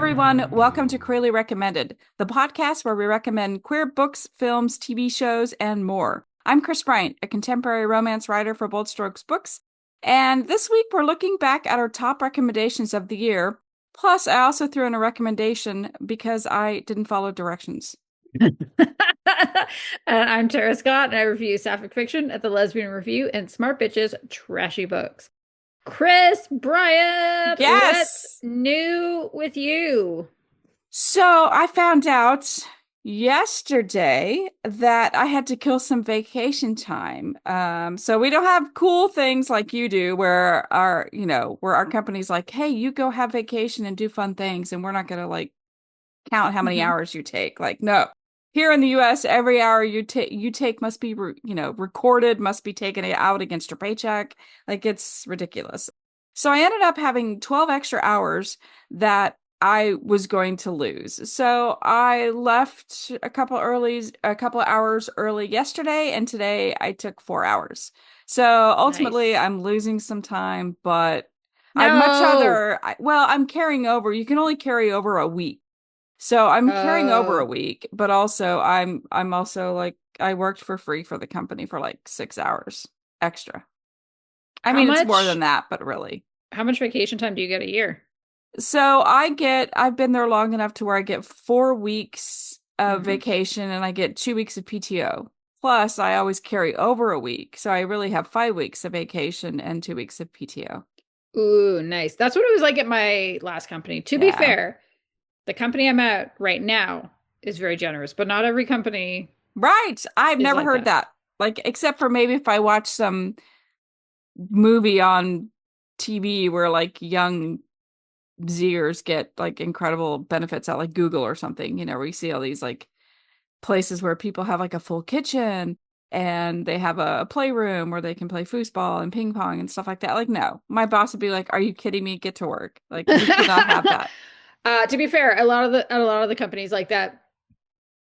everyone. Welcome to Queerly Recommended, the podcast where we recommend queer books, films, TV shows, and more. I'm Kris Bryant, a contemporary romance writer for Bold Strokes Books, and this week we're looking back at our top recommendations of the year. Plus, I also threw in a recommendation because I didn't follow directions. And I'm Tara Scott, and I review sapphic fiction at the Lesbian Review and Smart Bitches Trashy Books. Kris Bryant, what's Yes! new with you? So I found out yesterday that I had to kill some vacation time. So we don't have cool things like you do where our company's like, hey, you go have vacation and do fun things, and we're not gonna like count how many Mhm. hours you take. Like, no. Here in the US, every hour you take must be recorded, must be taken out against your paycheck. Like it's ridiculous. So I ended up having 12 extra hours that I was going to lose. So I left a couple hours early yesterday, and today I took 4 hours. So ultimately, Nice. I'm losing some time, but I'd much No. rather, well, I'm carrying over. You can only carry over a week. So I'm carrying over a Oh, week, but also I'm also like I worked for free for the company for like 6 hours extra. I how mean, it's more much than that, but really. how much vacation time do you get a year? So I've been there long enough to where I get 4 weeks of Hmm. vacation and I get 2 weeks of PTO. Plus, I always carry over a week. So I really have 5 weeks of vacation and 2 weeks of PTO. Ooh, nice. That's what it was like at my last company. To be Yeah. fair, the company I'm at right now is very generous, but not every company Right. I've is never like heard that. that. Like, except for maybe if I watch some movie on TV where like young Zers get like incredible benefits at like Google or something, where you see all these like places where people have like a full kitchen and they have a playroom where they can play foosball and ping pong and stuff like that. Like, no, my boss would be like, "Are you kidding me? Get to work. Like, we cannot have that." To be fair, a lot of the companies like that,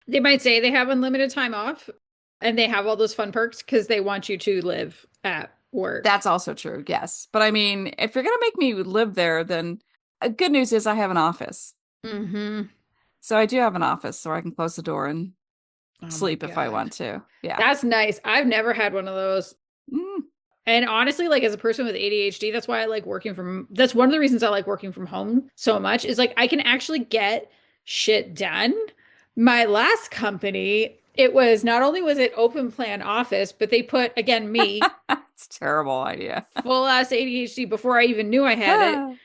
they might say they have unlimited time off and they have all those fun perks because they want you to live at work. That's also true, yes. But I mean, if you're gonna make me live there, then good news is I have an office. Hmm. So I do have an office so I can close the door and Oh my sleep if I God. want to. Yeah. That's nice. I've never had one of those. Mm. And honestly, like as a person with ADHD, that's one of the reasons I like working from home so much is like I can actually get shit done. My last company, it was not only was it open plan office, but they put again me It's a terrible idea. full ass ADHD before I even knew I had it.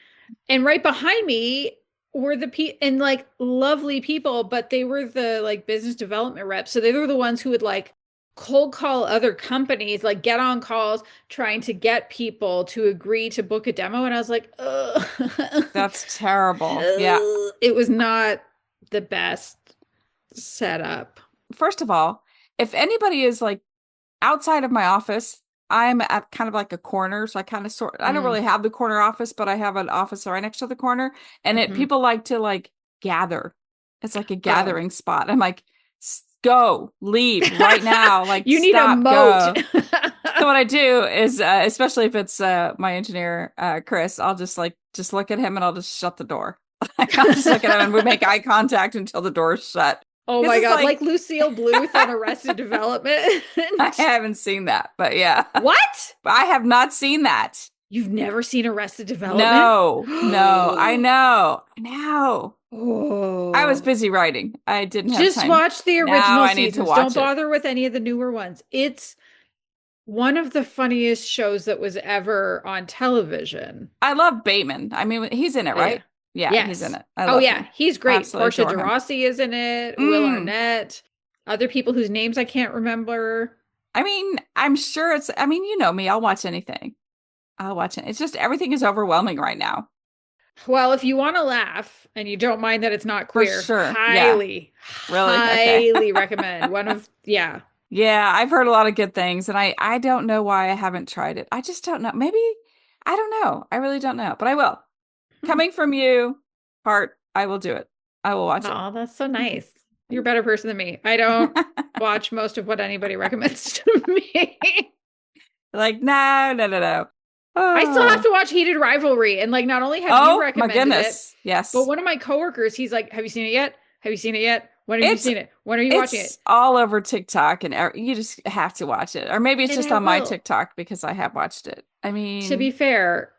And right behind me were and like lovely people, but they were the like business development reps. So they were the ones who would like cold call other companies, like get on calls trying to get people to agree to book a demo. And I was like, ugh. That's terrible. Yeah. It was not the best setup. First of all, if anybody is like outside of my office, I'm at kind of like a corner. So I don't Mm, really have the corner office, but I have an office right next to the corner. And hmm. people like to like gather. It's like a Oh. gathering spot. I'm like, Go, leave right now. Like, You need a stop, moat. go." So what I do is, especially if it's my engineer, Chris, I'll just look at him and I'll just shut the door. Like, I'll just look at him and we make eye contact until the door's shut. Oh Because my it's God, like like Lucille Bluth on Arrested Development. I haven't seen that, but yeah, What? but I have not seen that. You've never seen Arrested Development? No, no, I know, I know. I was Oh. busy writing. I didn't have Just time. watch the Now original I need to seasons. Don't watch it. bother with any of the newer ones. It's one of the funniest shows that was ever on television. I love Bateman. I mean, he's in it, Oh yeah. right? Yeah, he's in Yes. it. I Oh love yeah, him. he's great. Absolutely Portia adore de him. Rossi is in it. Will Mm. Arnett. Other people whose names I can't remember. I mean, I'm sure I mean, you know me, I'll watch anything. I'll watch it. It's just everything is overwhelming right now. Well, if you want to laugh and you don't mind that it's not For queer, sure. Yeah. highly, Really? Okay. highly recommend. Yeah. Yeah, I've heard a lot of good things and I don't know why I haven't tried it. I just don't know. Maybe I don't know. I really don't know, but I will. Hmm. Coming from you, heart, I will do it. I will watch it. Oh, that's so nice. You're a better person than me. I don't watch most of what anybody recommends to me. Like, no, no, no, no. I still have Oh, to watch Heated Rivalry. And like, not only have you oh my recommended it, goodness. but Yes. one of my coworkers, he's like, have you seen it yet? Have you seen it yet? When have you It's seen it? When are you watching it's it? all over TikTok and you just have to watch it. Or maybe it's And just I on my will. TikTok because I have watched it. I To be mean, fair,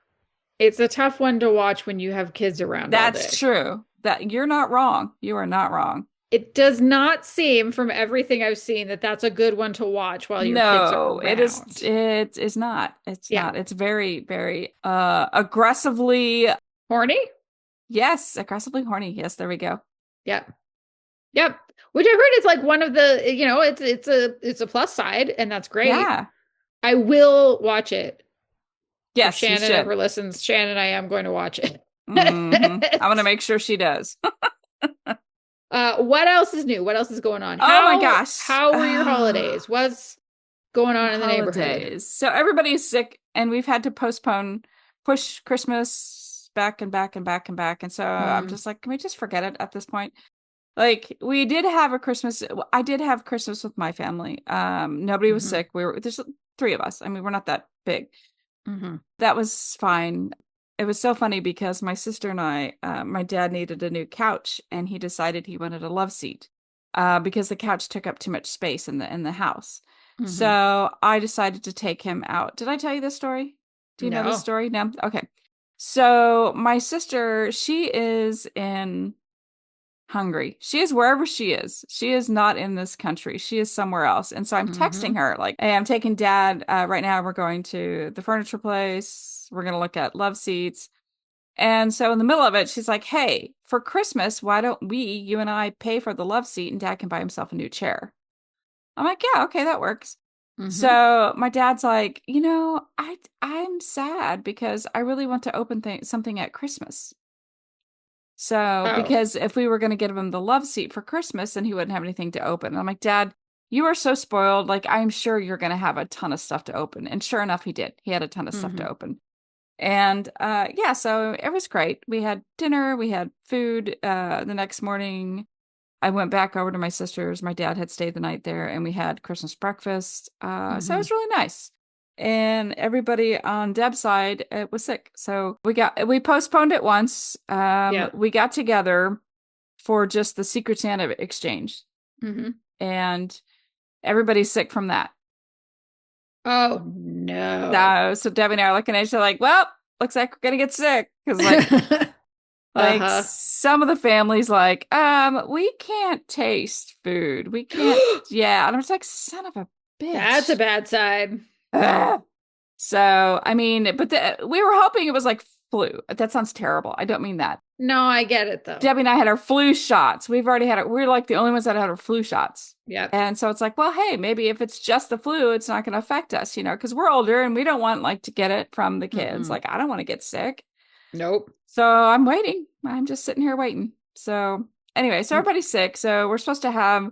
it's a tough one to watch when you have kids around all that's day. true. That you're not wrong. You are not wrong. It does not seem from everything I've seen that that's a good one to watch while your kids are No, it is around. it is not. It's Yeah. not. It's very, very aggressively, Horny? yes, aggressively horny. Yes, there we go. Yep. Yep. Which I've heard is like one of the, it's a plus side, and that's great. Yeah. I will watch it. If Yes, you Shannon should. ever listens, Shannon, I am going to watch it. I'm gonna make sure she does. What else is new? What else is going on? Oh my How gosh. how were your holidays? What's going on in the neighborhood? Holidays. So everybody's sick and we've had to push Christmas back and back and back and back. And so I'm Hmm. just like, can we just forget it at this point? Like we did have a Christmas. I did have Christmas with my family. Nobody was Hmm. sick. There's three of us. I mean, we're not that big. Hmm. That was fine. It was so funny because my sister and I, my dad needed a new couch and he decided he wanted a love seat, because the couch took up too much space in the house. Hmm. So I decided to take him out. Did I tell you this story? Do you know this No. story? No? Okay. So my sister, she is in Hungary. She is wherever she is. She is not in this country. She is somewhere else. And so I'm Hmm. texting her like, "Hey, I'm taking dad right now. We're going to the furniture place. We're going to look at love seats." And so in the middle of it, she's like, "Hey, for Christmas, why don't you and I pay for the love seat and dad can buy himself a new chair?" I'm like, "Yeah, okay, that works." Hmm. So my dad's like, I'm sad because I really want to open something at Christmas. So, Oh. because if we were going to get him the love seat for Christmas, then he wouldn't have anything to open. And I'm like, Dad, you are so spoiled. Like, I'm sure you're going to have a ton of stuff to open. And sure enough, he did. He had a ton of stuff to Hmm. open. And yeah, so it was great. We had dinner, we had food. The next morning, I went back over to my sister's. My dad had stayed the night there, and we had Christmas breakfast. So it Hmm. was really nice. And everybody on Deb's side was sick, so we postponed it once. Yeah. We got together for just the Secret Santa exchange, Hmm. and everybody's sick from that. Oh no. So Debbie and I are looking at each other like, well, looks like we're gonna get sick because like Uh-huh. some of the families like, we can't taste food. We can't, yeah. And I was like, son of a That's a bitch. bad side. Ugh. So, I mean, but we were hoping it was like flu. That sounds terrible. I don't mean that. No, I get it though. Debbie and I had our flu shots. We've already had it. We're like the only ones that had our flu shots. Yep. And so it's like, well, hey, maybe if it's just the flu, it's not going to affect us, because we're older and we don't want like to get it from the kids. Mm-mm. Like, I don't want to get sick. Nope. So I'm waiting. I'm just sitting here waiting. So anyway, so everybody's sick. So we're supposed to have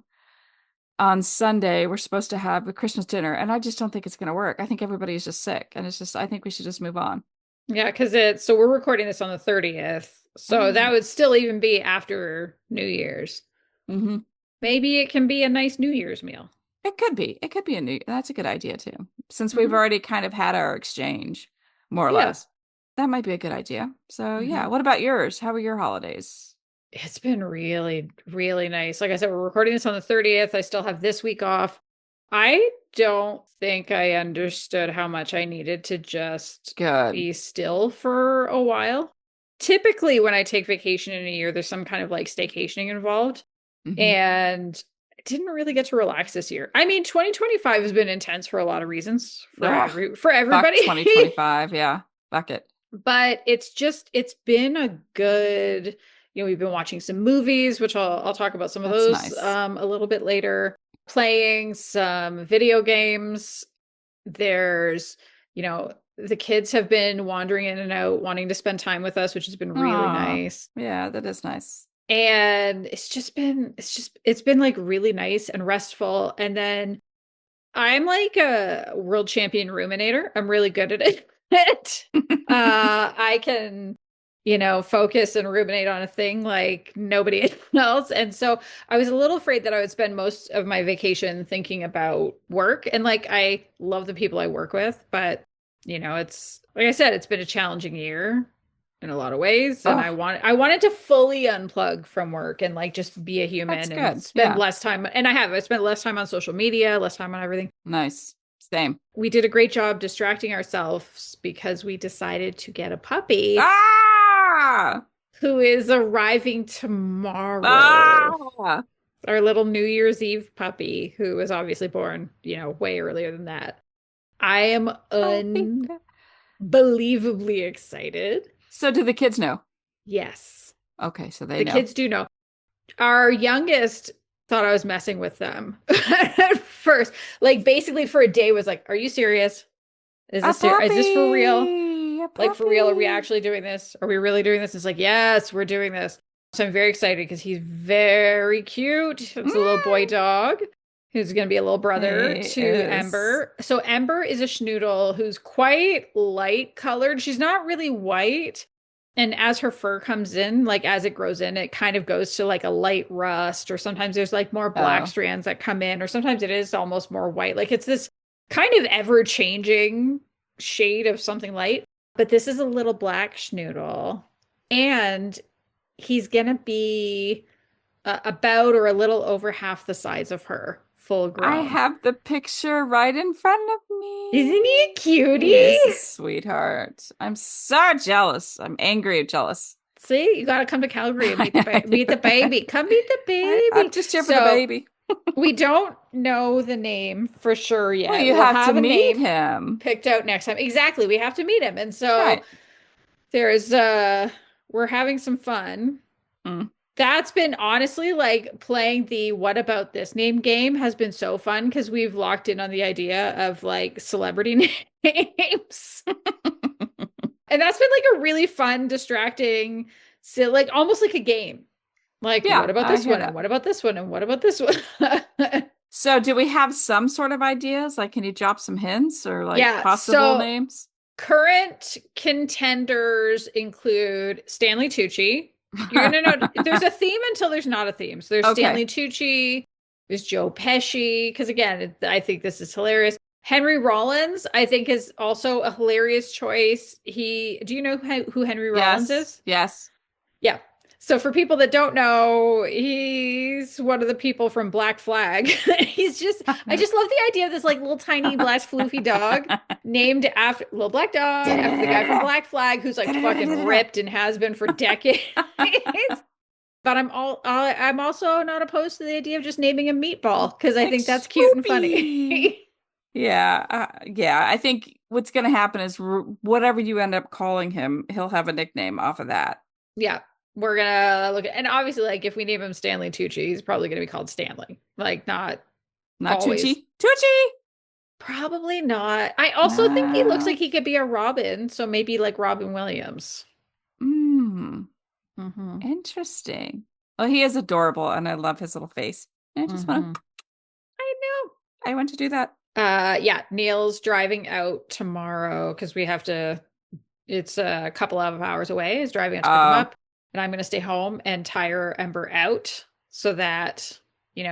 on Sunday, we're supposed to have a Christmas dinner. And I just don't think it's going to work. I think everybody's just sick. And I think we should just move on. Yeah, because so we're recording this on the 30th. So that Oh. would still even be after New Year's. Hmm. Maybe it can be a nice New Year's meal. It could be. It could be that's a good idea too. Since we've Hmm. already kind of had our exchange, more or Yeah. less. That might be a good idea. So yeah, Hmm. what about yours? How were your holidays? It's been really, really nice. Like I said, we're recording this on the 30th. I still have this week off. I don't think I understood how much I needed to just Good. be still for a while. Typically, when I take vacation in a year, there's some kind of like staycationing involved. Hmm. And I didn't really get to relax this year. I mean, 2025 has been intense for a lot of reasons Ugh, for fuck everybody. 2025. Yeah, fuck it. But it's been a good, we've been watching some movies, which I'll talk about some of That's those nice. a little bit later. Playing some video games. There's, the kids have been wandering in and out, wanting to spend time with us, which has been really Oh, nice. yeah, that is nice. And it's been like really nice and restful. And then I'm like a world champion ruminator. I'm really good at it. I can, focus and ruminate on a thing like nobody else. And so I was a little afraid that I would spend most of my vacation thinking about work. And like I love the people I work with, but It's like I said, it's been a challenging year in a lot of ways, and I wanted to fully unplug from work and like just be a That's human and good. spend Yeah. less time. And I spent less time on social media, less time on everything. Nice. Same. We did a great job distracting ourselves because we decided to get a puppy Ah! who is arriving tomorrow. Ah! Our little New Year's Eve puppy, who was obviously born, way earlier than that. I am Puppy. unbelievably excited. So do the kids know? Yes, Okay, so they the know. kids do know. Our youngest thought I was messing with them at first. Like basically for a day was like, "Are you serious? A Is this for real? puppy. A Like for real? Are we puppy. actually doing this? Are we really doing this?" It's like, "Yes, we're doing this." So I'm very excited because he's very cute. It's a little boy Mm. dog who's going to be a little brother He to is. Ember. So Ember is a schnoodle who's quite light colored. She's not really white. And as her fur comes in, like as it grows in, it kind of goes to like a light rust, or sometimes there's like more black Oh. strands that come in, or sometimes it is almost more white. Like it's this kind of ever changing shade of something light. But this is a little black schnoodle. And he's gonna be about or a little over half the size of her, full I grown. have the picture right in front of Isn't he a me. He cutie? is a sweetheart. I'm so jealous. I'm angry and jealous. See, you got to come to Calgary and I meet the do. baby. Come meet the I'm baby. just here for the So baby. we don't know the name for sure Well, yet. you We'll have to have a meet name him. picked out next time. Exactly. We have to meet him. And so Right. there's we're having some fun. Mm. That's been honestly like playing the what about this name game has been so fun because we've locked in on the idea of like celebrity names. And that's been like a really fun, distracting, like almost like a game. Like, what Yeah, about I this hear one? And that. what about this one? And what about this one? So, do we have some sort of ideas? Like, can you drop some hints or like Yeah. possible So names? current contenders include Stanley Tucci. You're gonna know there's a theme until there's not a theme. So there's Okay. Stanley Tucci, there's Joe Pesci, because again, I think this is hilarious. Henry Rollins, I think, is also a hilarious choice. Do you know who Henry Rollins Yes. is? Yes. Yeah. So for people that don't know, he's one of the people from Black Flag. I just love the idea of this like little tiny black floofy dog named after little black dog after the guy from Black Flag who's like fucking ripped and has been for decades. But I'm also not opposed to the idea of just naming him Meatball because I Like think that's cute and swoopy. funny. Yeah, yeah. I think what's going to happen is whatever you end up calling him, he'll have a nickname off of that. Yeah. We're gonna look at, and obviously, like if we name him Stanley Tucci, he's probably gonna be called Stanley. Like not Not always. Tucci. Tucci. Probably not. I also think he looks like No. he could be a Robin, so maybe like Robin Williams. Mm, Mm-hmm. interesting. Well, he is adorable, and I love his little face. I just want Mm-hmm. to. I know. I want to do that. Yeah, Neil's driving out tomorrow because we have to, it's a couple of hours away. He's driving out to pick him Oh, up, and I'm gonna stay home and tire Ember out so that,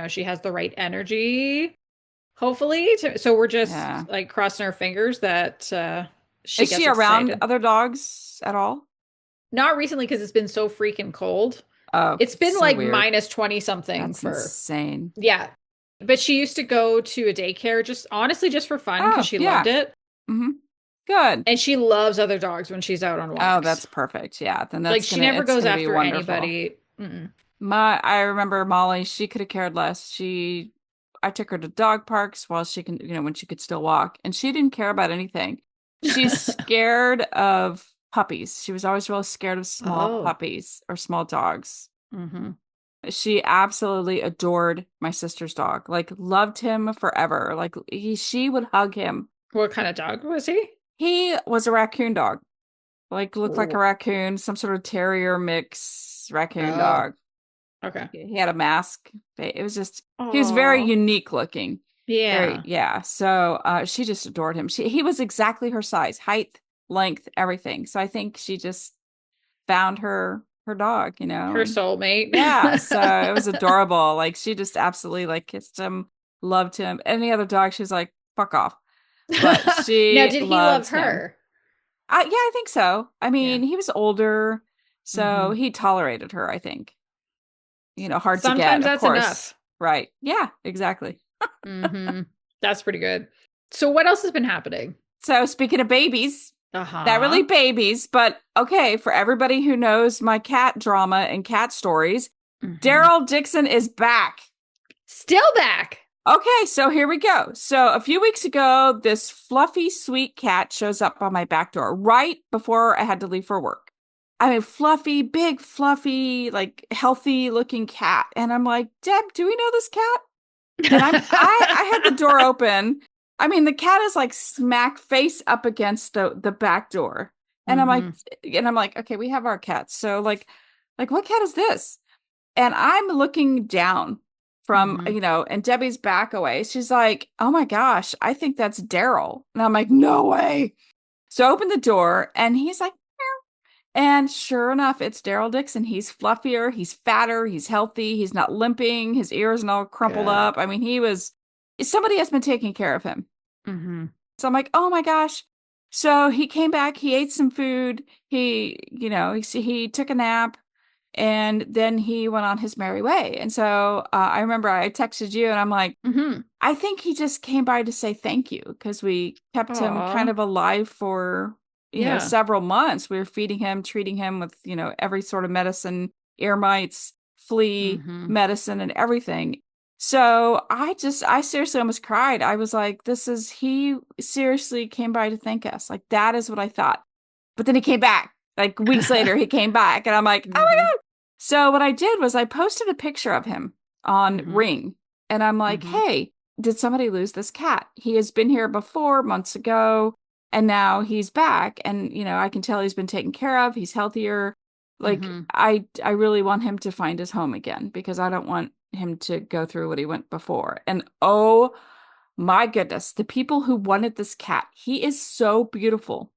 she has the right energy, hopefully. So we're just yeah. like crossing our fingers that she Is she gets around excited. other dogs at all? Not recently because it's been so freaking cold. Oh, It's it's been so like weird. minus 20 something That's for, insane. yeah. But she used to go to a daycare just honestly just for fun because Oh, she loved yeah. it. Hmm. Good. And she loves other dogs when she's out on Oh, walks. that's perfect. Yeah, then Like she never it's goes gonna be after wonderful. anybody. Mm-mm. I remember Molly, she could have cared less. I took her to dog parks while when she could still walk, and she didn't care about anything. She's scared of puppies. She was always real scared of small Oh. puppies or small dogs. Mm-hmm. She absolutely adored my sister's dog, like loved him forever. Like she would hug him. What kind of dog was he? He was a raccoon dog, like looked like a Oh. raccoon, some sort of terrier mix raccoon Oh. dog. Okay. He had a mask. It was just he was very Oh. unique looking. Very Yeah. yeah. So she just adored him. He was exactly her size, height, length, everything. So I think she just found her dog, Her and soulmate. yeah, so it was adorable. Like she just absolutely like kissed him, loved him. Any other dog, she's like, fuck off. but Now, she did he love loved him. her? Yeah, I think so. I Yeah. mean, he was older, so Hmm. he tolerated her, I think. Hard to get, Sometimes of that's course. enough. Right. Yeah, exactly. Hmm. That's pretty good. So what else has been happening? So speaking of babies, not really Uh-huh. babies, but okay, for everybody who knows my cat drama and cat stories, Hmm. Daryl Dixon is back. Still back. Okay, so here we go. So a few weeks ago, this fluffy, sweet cat shows up on my back door right before I had to leave for work. I mean, fluffy, big, fluffy, like healthy looking cat. And I'm like, Deb, do we know this cat? And I had the door open. I mean, the cat is like smack face up against the back door. And I'm like, Hmm. okay, we have our cats. So like what cat is this? And I'm looking down from, Hmm. and Debbie's back away. She's like, "Oh my gosh, I think that's Daryl." And I'm like, "No way." So I open the door and he's like, and sure enough, it's Daryl Dixon. He's fluffier, he's fatter, he's healthy, he's not limping, his ears not all crumpled Good. up. I mean, somebody has been taking care of him. Hmm. So I'm like, oh my gosh. So he came back, he ate some food, he took a nap, and then he went on his merry way. And so I remember I texted you and I'm like, Hmm. I think he just came by to say thank you because we kept him kind Aw. of alive for, Yeah. several months. We were feeding him, treating him with, every sort of medicine, ear mites, flea Hmm. medicine, and everything. So I seriously almost cried. I was like, he seriously came by to thank us. Like, that is what I thought. But then he came back. Like, weeks later, he came back, and I'm like, oh my Hmm. God. So what I did was I posted a picture of him on Hmm. Ring, and I'm like, Hmm. hey, did somebody lose this cat? He has been here before months ago, and now he's back. And, I can tell he's been taken care of. He's healthier. Like, Hmm. I really want him to find his home again because I don't want him to go through what he went before. And oh my goodness, the people who wanted this cat, he is so beautiful.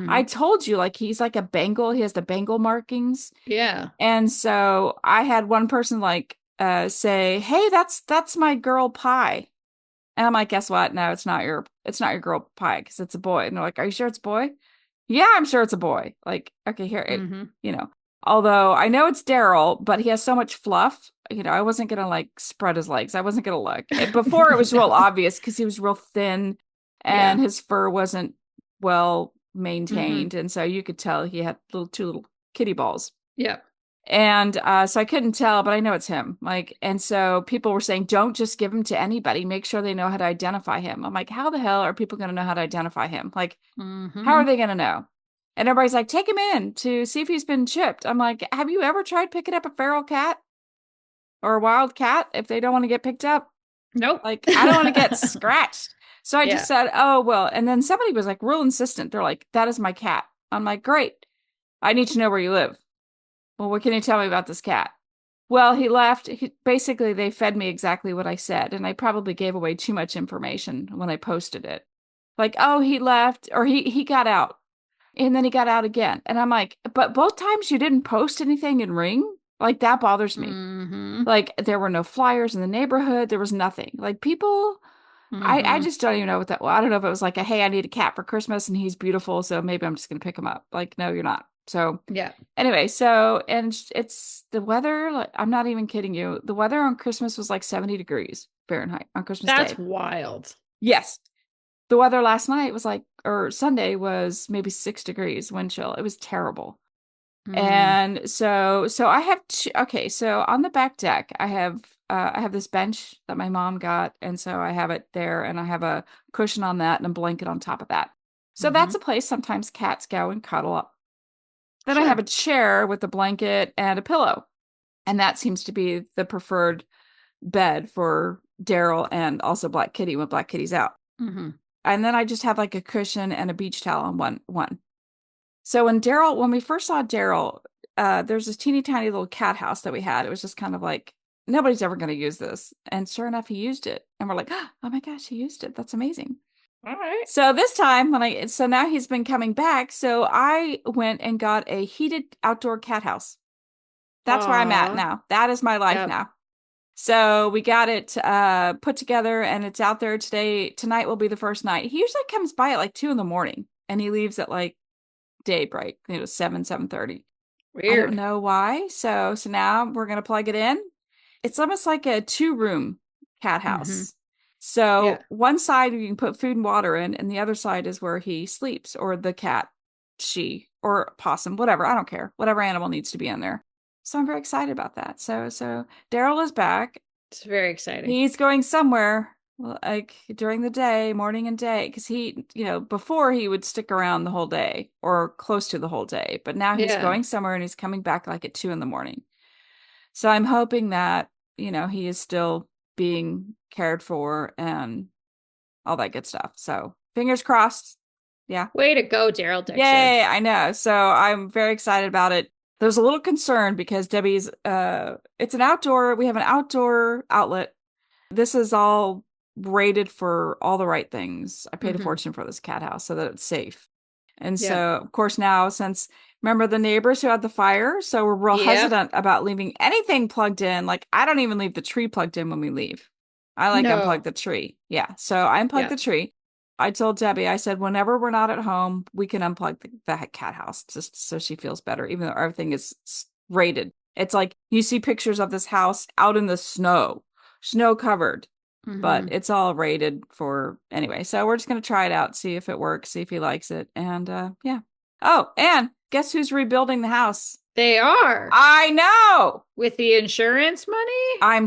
I Hmm. told you, like, he's like a Bengal. He has the Bengal markings. Yeah. And so I had one person like say, "Hey, that's my girl Pie." And I'm like, "Guess what? No, it's not your girl Pie because it's a boy." And they're like, "Are you sure it's a boy?" "Yeah, I'm sure it's a boy." Like, okay, here Hmm. you know. Although I know it's Daryl, but he has so much fluff. I wasn't gonna like spread his legs. I wasn't gonna look. Before it was real No. obvious because he was real thin and Yeah. his fur wasn't well Hmm. maintained, and so you could tell he had two little kitty balls. Yeah. And so I couldn't tell, but I know it's him. Like, and so people were saying, don't just give him to anybody. Make sure they know how to identify him. I'm like, how the hell are people going to know how to identify him? Like, how are Hmm. they going to know? And everybody's like, take him in to see if he's been chipped. I'm like, have you ever tried picking up a feral cat or a wild cat if they don't want to get picked up? Nope. Like, I don't want to get scratched. So I just Yeah. said, oh, well. And then somebody was like real insistent. They're like, that is my cat. I'm like, great. I need to know where you live. Well, what can you tell me about this cat? Well, he left. Basically, they fed me exactly what I said, and I probably gave away too much information when I posted it. Like, oh, he left, or he got out, and then he got out again. And I'm like, but both times you didn't post anything in Ring? Like, that bothers me. Hmm. Like, there were no flyers in the neighborhood. There was nothing. Like, people, I Hmm. just don't even know what that, well, I don't know if it was like a, hey, I need a cat for Christmas, and he's beautiful, so maybe I'm just gonna pick him up. Like, no, you're not. So Yeah. anyway, so and it's the weather, like I'm not even kidding you. The weather on Christmas was like 70 degrees Fahrenheit on Christmas That's Day. wild. Yes. The weather last night was like, or Sunday was maybe 6 degrees wind chill. It was terrible. Mm. And so I have okay, so on the back deck, I have this bench that my mom got, and so I have it there, and I have a cushion on that and a blanket on top of that. So that's Hmm. a place sometimes cats go and cuddle up. Then I have Sure. a chair with a blanket and a pillow. And that seems to be the preferred bed for Daryl and also Black Kitty when Black Kitty's out. Hmm. And then I just have like a cushion and a beach towel on one. So when we first saw Daryl, there's this teeny tiny little cat house that we had. It was just kind of like nobody's ever going to use this. And sure enough, he used it. And we're like, oh my gosh, he used it. That's amazing. All right. So this time so now he's been coming back. So I went and got a heated outdoor cat house. That's where I'm at Aw. now. That is my life Yep. now. So we got it put together and it's out there today. Tonight will be the first night. He usually comes by at like 2 in the morning and he leaves at like daybreak. It was 7:30. I don't Weird. know why. So now we're gonna plug it in. It's almost like a two-room cat Mm-hmm. house. Yeah. So one side you can put food and water in, and the other side is where he sleeps, or the cat, she, or possum, whatever. I don't care. Whatever animal needs to be in there. So I'm very excited about that. So Daryl is back. It's very exciting. He's going somewhere like during the day, morning and day, because before he would stick around the whole day or close to the whole day, but now he's Yeah. going somewhere and he's coming back like at 2 in the morning. So I'm hoping that, he is still being cared for and all that good stuff. So fingers crossed. Yeah. Way to go, Daryl Dixon. Yay, I know. So I'm very excited about it. There's a little concern because Debbie's it's an outdoor, we have an outdoor outlet. This is all rated for all the right things. I paid a Mm-hmm. fortune for this cat house so that it's safe. And Yeah. so, of course, now since remember the neighbors who had the fire, so we're real Yep. hesitant about leaving anything plugged in. Like I don't even leave the tree plugged in when we leave. I like unplug No. the tree. Yeah. So I unplugged Yeah. the tree. I told Debbie, I said, whenever we're not at home, we can unplug the cat house just so she feels better, even though everything is rated. It's like you see pictures of this house out in the snow covered, but Mm-hmm. it's all rated for anyway. So we're just gonna try it out, see if it works, see if he likes it, and yeah. Oh, and guess who's rebuilding the house? They are. I know. With the insurance money?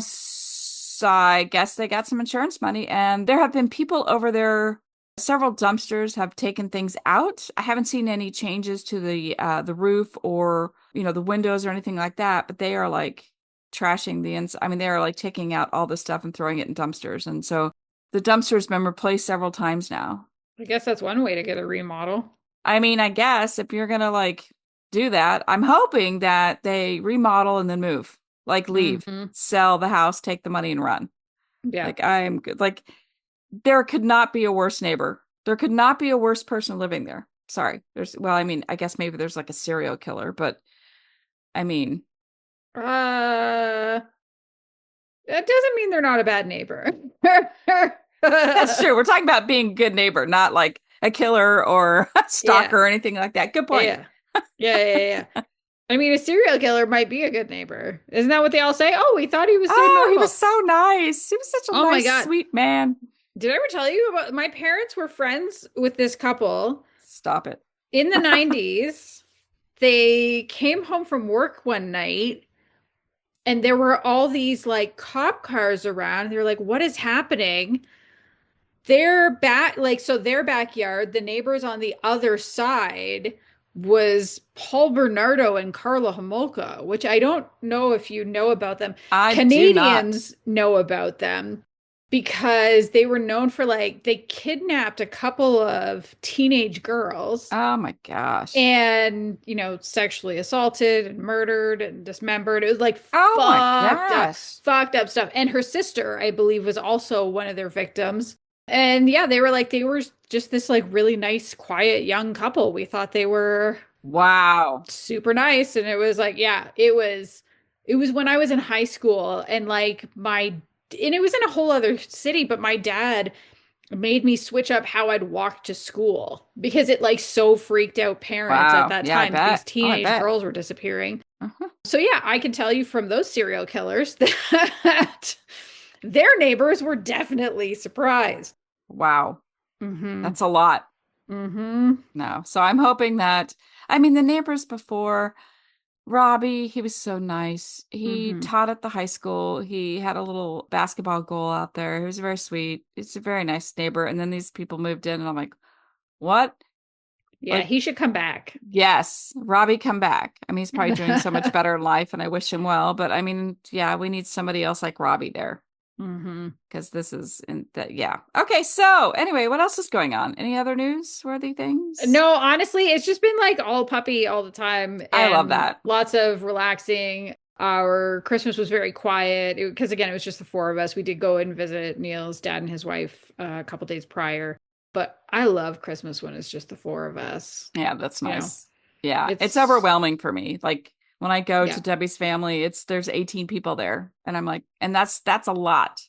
I guess they got some insurance money, and there have been people over there. Several dumpsters have taken things out. I haven't seen any changes to the roof or the windows or anything like that, but they are like trashing the ins. I mean, they are like taking out all the stuff and throwing it in dumpsters, and so the dumpster's been replaced several times now. I guess that's one way to get a remodel. I mean, I guess if you're gonna like do that, I'm hoping that they remodel and then move, like leave, Mm-hmm. sell the house, take the money and run. Yeah. Like I am good. Like there could not be a worse neighbor. There could not be a worse person living there. Sorry. Well, I mean, I guess maybe there's like a serial killer, but I mean, Uh, that doesn't mean they're not a bad neighbor. that's true. We're talking about being a good neighbor, not like a killer or a Yeah. stalker or anything like that. Good point. Yeah. Yeah. I mean, a serial killer might be a good neighbor. Isn't that what they all say? Oh, we thought he was so Oh, he was normal. so nice. He was such a Oh my nice, God. sweet man. Did I ever tell you about my parents were friends with this couple Stop it. in the 90s? They came home from work one night and there were all these like cop cars around. They were like, what is happening? Their backyard, the neighbors on the other side was Paul Bernardo and Carla Homolka, which I don't know if you know about them. I do not. Canadians know about them because they were known for they kidnapped a couple of teenage girls Oh my gosh. and, sexually assaulted and murdered and dismembered. It was like Oh my gosh. fucked up stuff. And her sister, I believe, was also one of their victims. And yeah, they were just this really nice, quiet young couple. We thought they were Wow. super nice. And it was yeah, it was when I was in high school and and it was in a whole other city, but my dad made me switch up how I'd walk to school because it so freaked out parents at Wow. that Yeah, I time that these bet. Oh, I teenage bet. girls were disappearing. Uh-huh. So yeah, I can tell you from those serial killers that their neighbors were definitely surprised. Wow. Mm-hmm. That's a lot. Mm-hmm. No. So I'm hoping that, I mean, the neighbors before, Robbie, he was so nice. He Mm-hmm. taught at the high school. He had a little basketball goal out there. He was very sweet. He's a very nice neighbor. And then these people moved in, and I'm like, what? Yeah, Like, he should come back. yes, Robbie, come back. I mean, he's probably doing so much better in life, and I wish him well. But I mean, yeah, we need somebody else like Robbie there Mm-hmm. because this is in that. Yeah. Okay. So anyway, what else is going on? Any other newsworthy things? No, honestly, it's just been all puppy all the time I love and that. lots of relaxing. Our Christmas was very quiet because, again, it was just the four of us. We did go and visit Neil's dad and his wife a couple days prior. But I love Christmas when it's just the four of us. Yeah, that's You know, nice. Yeah, it's it's overwhelming for me. Like When I go to Yeah. Debbie's family, there's 18 people there. And I'm like, and that's a lot.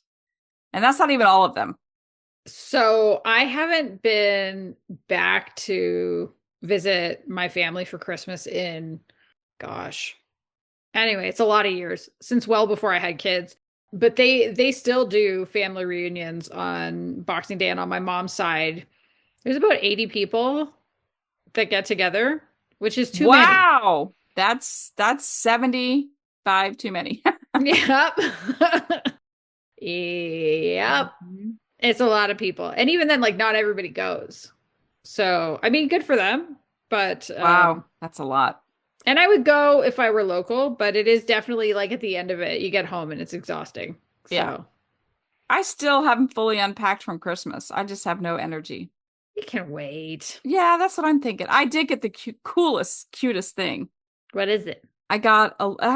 And that's not even all of them. So I haven't been back to visit my family for Christmas in, gosh. Anyway, it's a lot of years since well before I had kids. But they still do family reunions on Boxing Day, and on my mom's side, there's about 80 people that get together, which is too many. Wow. That's 75 too many. Yep. Yep. Mhm. It's a lot of people. And even then, like, not everybody goes. So, I mean, good for them. But Wow, that's a lot. and I would go if I were local, but it is definitely like at the end of it, you get home and it's exhausting. Yeah. So I still haven't fully unpacked from Christmas. I just have no energy. you can wait. Yeah, that's what I'm thinking. I did get the cutest thing. What is it? I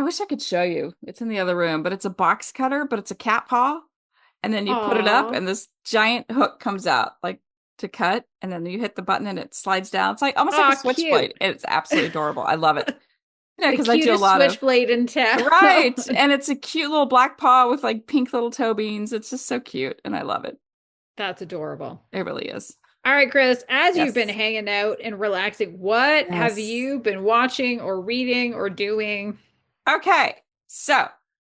wish I could show you. It's in the other room, but it's a box cutter, but it's a cat paw. And then you put it up Aw. and this giant hook comes out like to cut. And then you hit the button and it slides down. It's like almost like a Aw, switchblade. cute. It's absolutely adorable. I love it. The Because I do a cutest lot of, switchblade in town. right. And it's a cute little black paw with like pink little toe beans. It's just so cute. And I love it. That's adorable. It really is. All right, Chris, as you've been Yes. hanging out and relaxing, what have Yes. you been watching or reading or doing? Okay. So,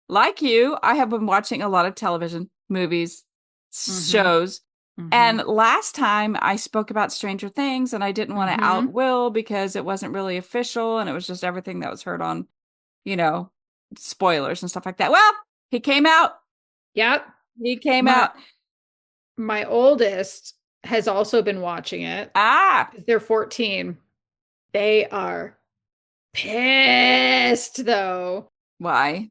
like you, I have been watching a lot of television, movies, Mm-hmm. shows. Mm-hmm. And last time I spoke about Stranger Things and I didn't want to out Mm-hmm. Will because it wasn't really official and it was just everything that was heard on, you know, spoilers and stuff like that. Well, he came out. Yep. He came My out. my oldest has also been watching it. Ah, They're 14. They are pissed though. why?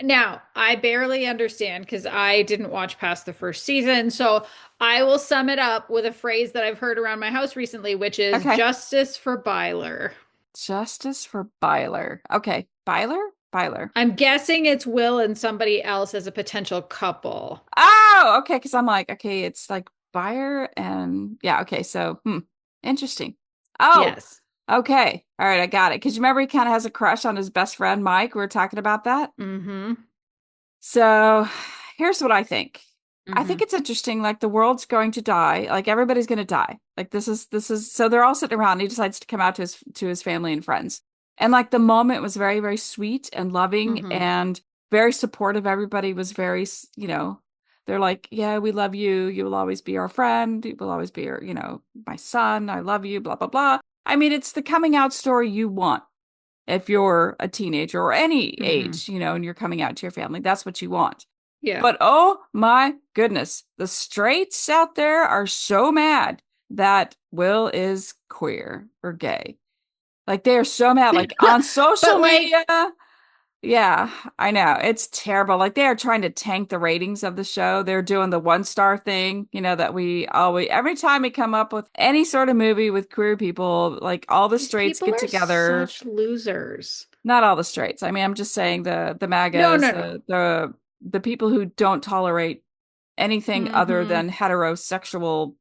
Now, I barely understand because I didn't watch past the first season. So I will sum it up with a phrase that I've heard around my house recently, which is Okay. justice for Byler. Justice for Byler. Okay. Byler? Byler. I'm guessing it's Will and somebody else as a potential couple. Oh, okay. Because I'm like, okay, it's like Byler and yeah, okay. So, interesting. Oh, Yes. okay. All right, I got it. Because you remember he kind of has a crush on his best friend Mike. We were talking about that. Mm-hmm. So here's what I think. I Mm-hmm. think it's interesting. Like the world's going to die. Like everybody's going to die. Like this is. So they're all sitting around. And he decides to come out to his family and friends. And like the moment was very very sweet and loving Mm-hmm. and very supportive. Everybody was very they're like, yeah, we love you. You will always be our friend. You will always be your my son. I love you. Blah blah blah. I mean, it's the coming out story you want if you're a teenager or any Mm-hmm. age, and you're coming out to your family. That's what you want. Yeah. But oh my goodness, the straights out there are so mad that Will is queer or gay. Like they are so mad, like on social But like, media. Yeah, I know. It's terrible. Like they are trying to tank the ratings of the show. They're doing the 1 star thing, that we always, every time we come up with any sort of movie with queer people, like all the these straights people get are together. such losers. Not all the straights. I mean, I'm just saying the No, MAGAs, no, no. the people who don't tolerate anything other Mm-hmm. than heterosexual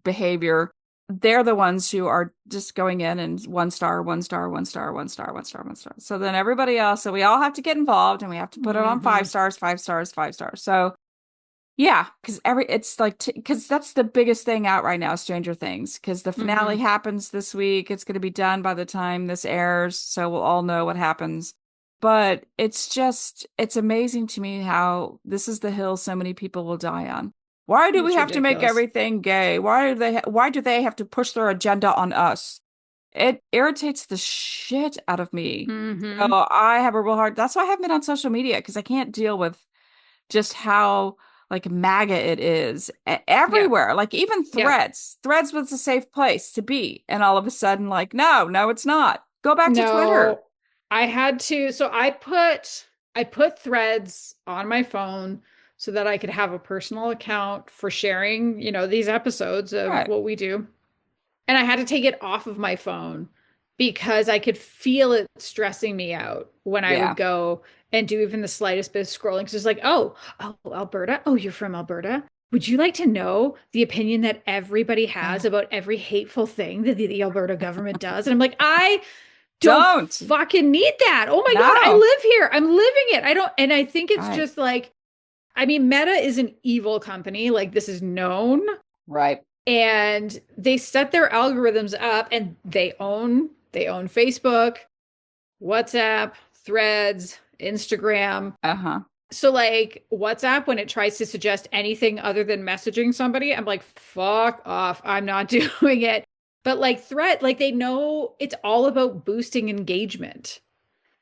behavior. They're the ones who are just going in and 1 star, 1 star, 1 star, 1 star, 1 star, 1 star. So then everybody else, so we all have to get involved and we have to put it on Mm-hmm. 5 stars, 5 stars, 5 stars. So yeah, because it's like because that's the biggest thing out right now, Stranger Things. Because the finale Mm-hmm. happens this week. It's going to be done by the time this airs, so we'll all know what happens. But it's amazing to me how this is the hill so many people will die on. Why do we It's have to make ridiculous. everything gay? Why do they have to push their agenda on us? It irritates the shit out of me. So Mm-hmm. I have a real hard. That's why I haven't been on social media because I can't deal with just how like MAGA it is Yeah. everywhere. Like even Yeah. Threads. Threads was a safe place to be, and all of a sudden, like, no, no, it's not. Go back to Twitter. No, I had to. So I put threads on my phone so that I could have a personal account for sharing, these episodes of Right. what we do. And I had to take it off of my phone because I could feel it stressing me out when I would Yeah. go and do even the slightest bit of scrolling. Because it's like, oh, Alberta. Oh, you're from Alberta. Would you like to know the opinion that everybody has Ugh. about every hateful thing that the Alberta government does? And I'm like, I don't Don't. fucking need that. Oh my God, I No. live here. I'm living it. I don't, and I think it's Right. just like, I mean, Meta is an evil company. Like, this is known. Right. And they set their algorithms up and they own Facebook, WhatsApp, Threads, Instagram. Uh-huh. So like WhatsApp, when it tries to suggest anything other than messaging somebody, I'm like, fuck off. I'm not doing it. But like Thread, like they know it's all about boosting engagement.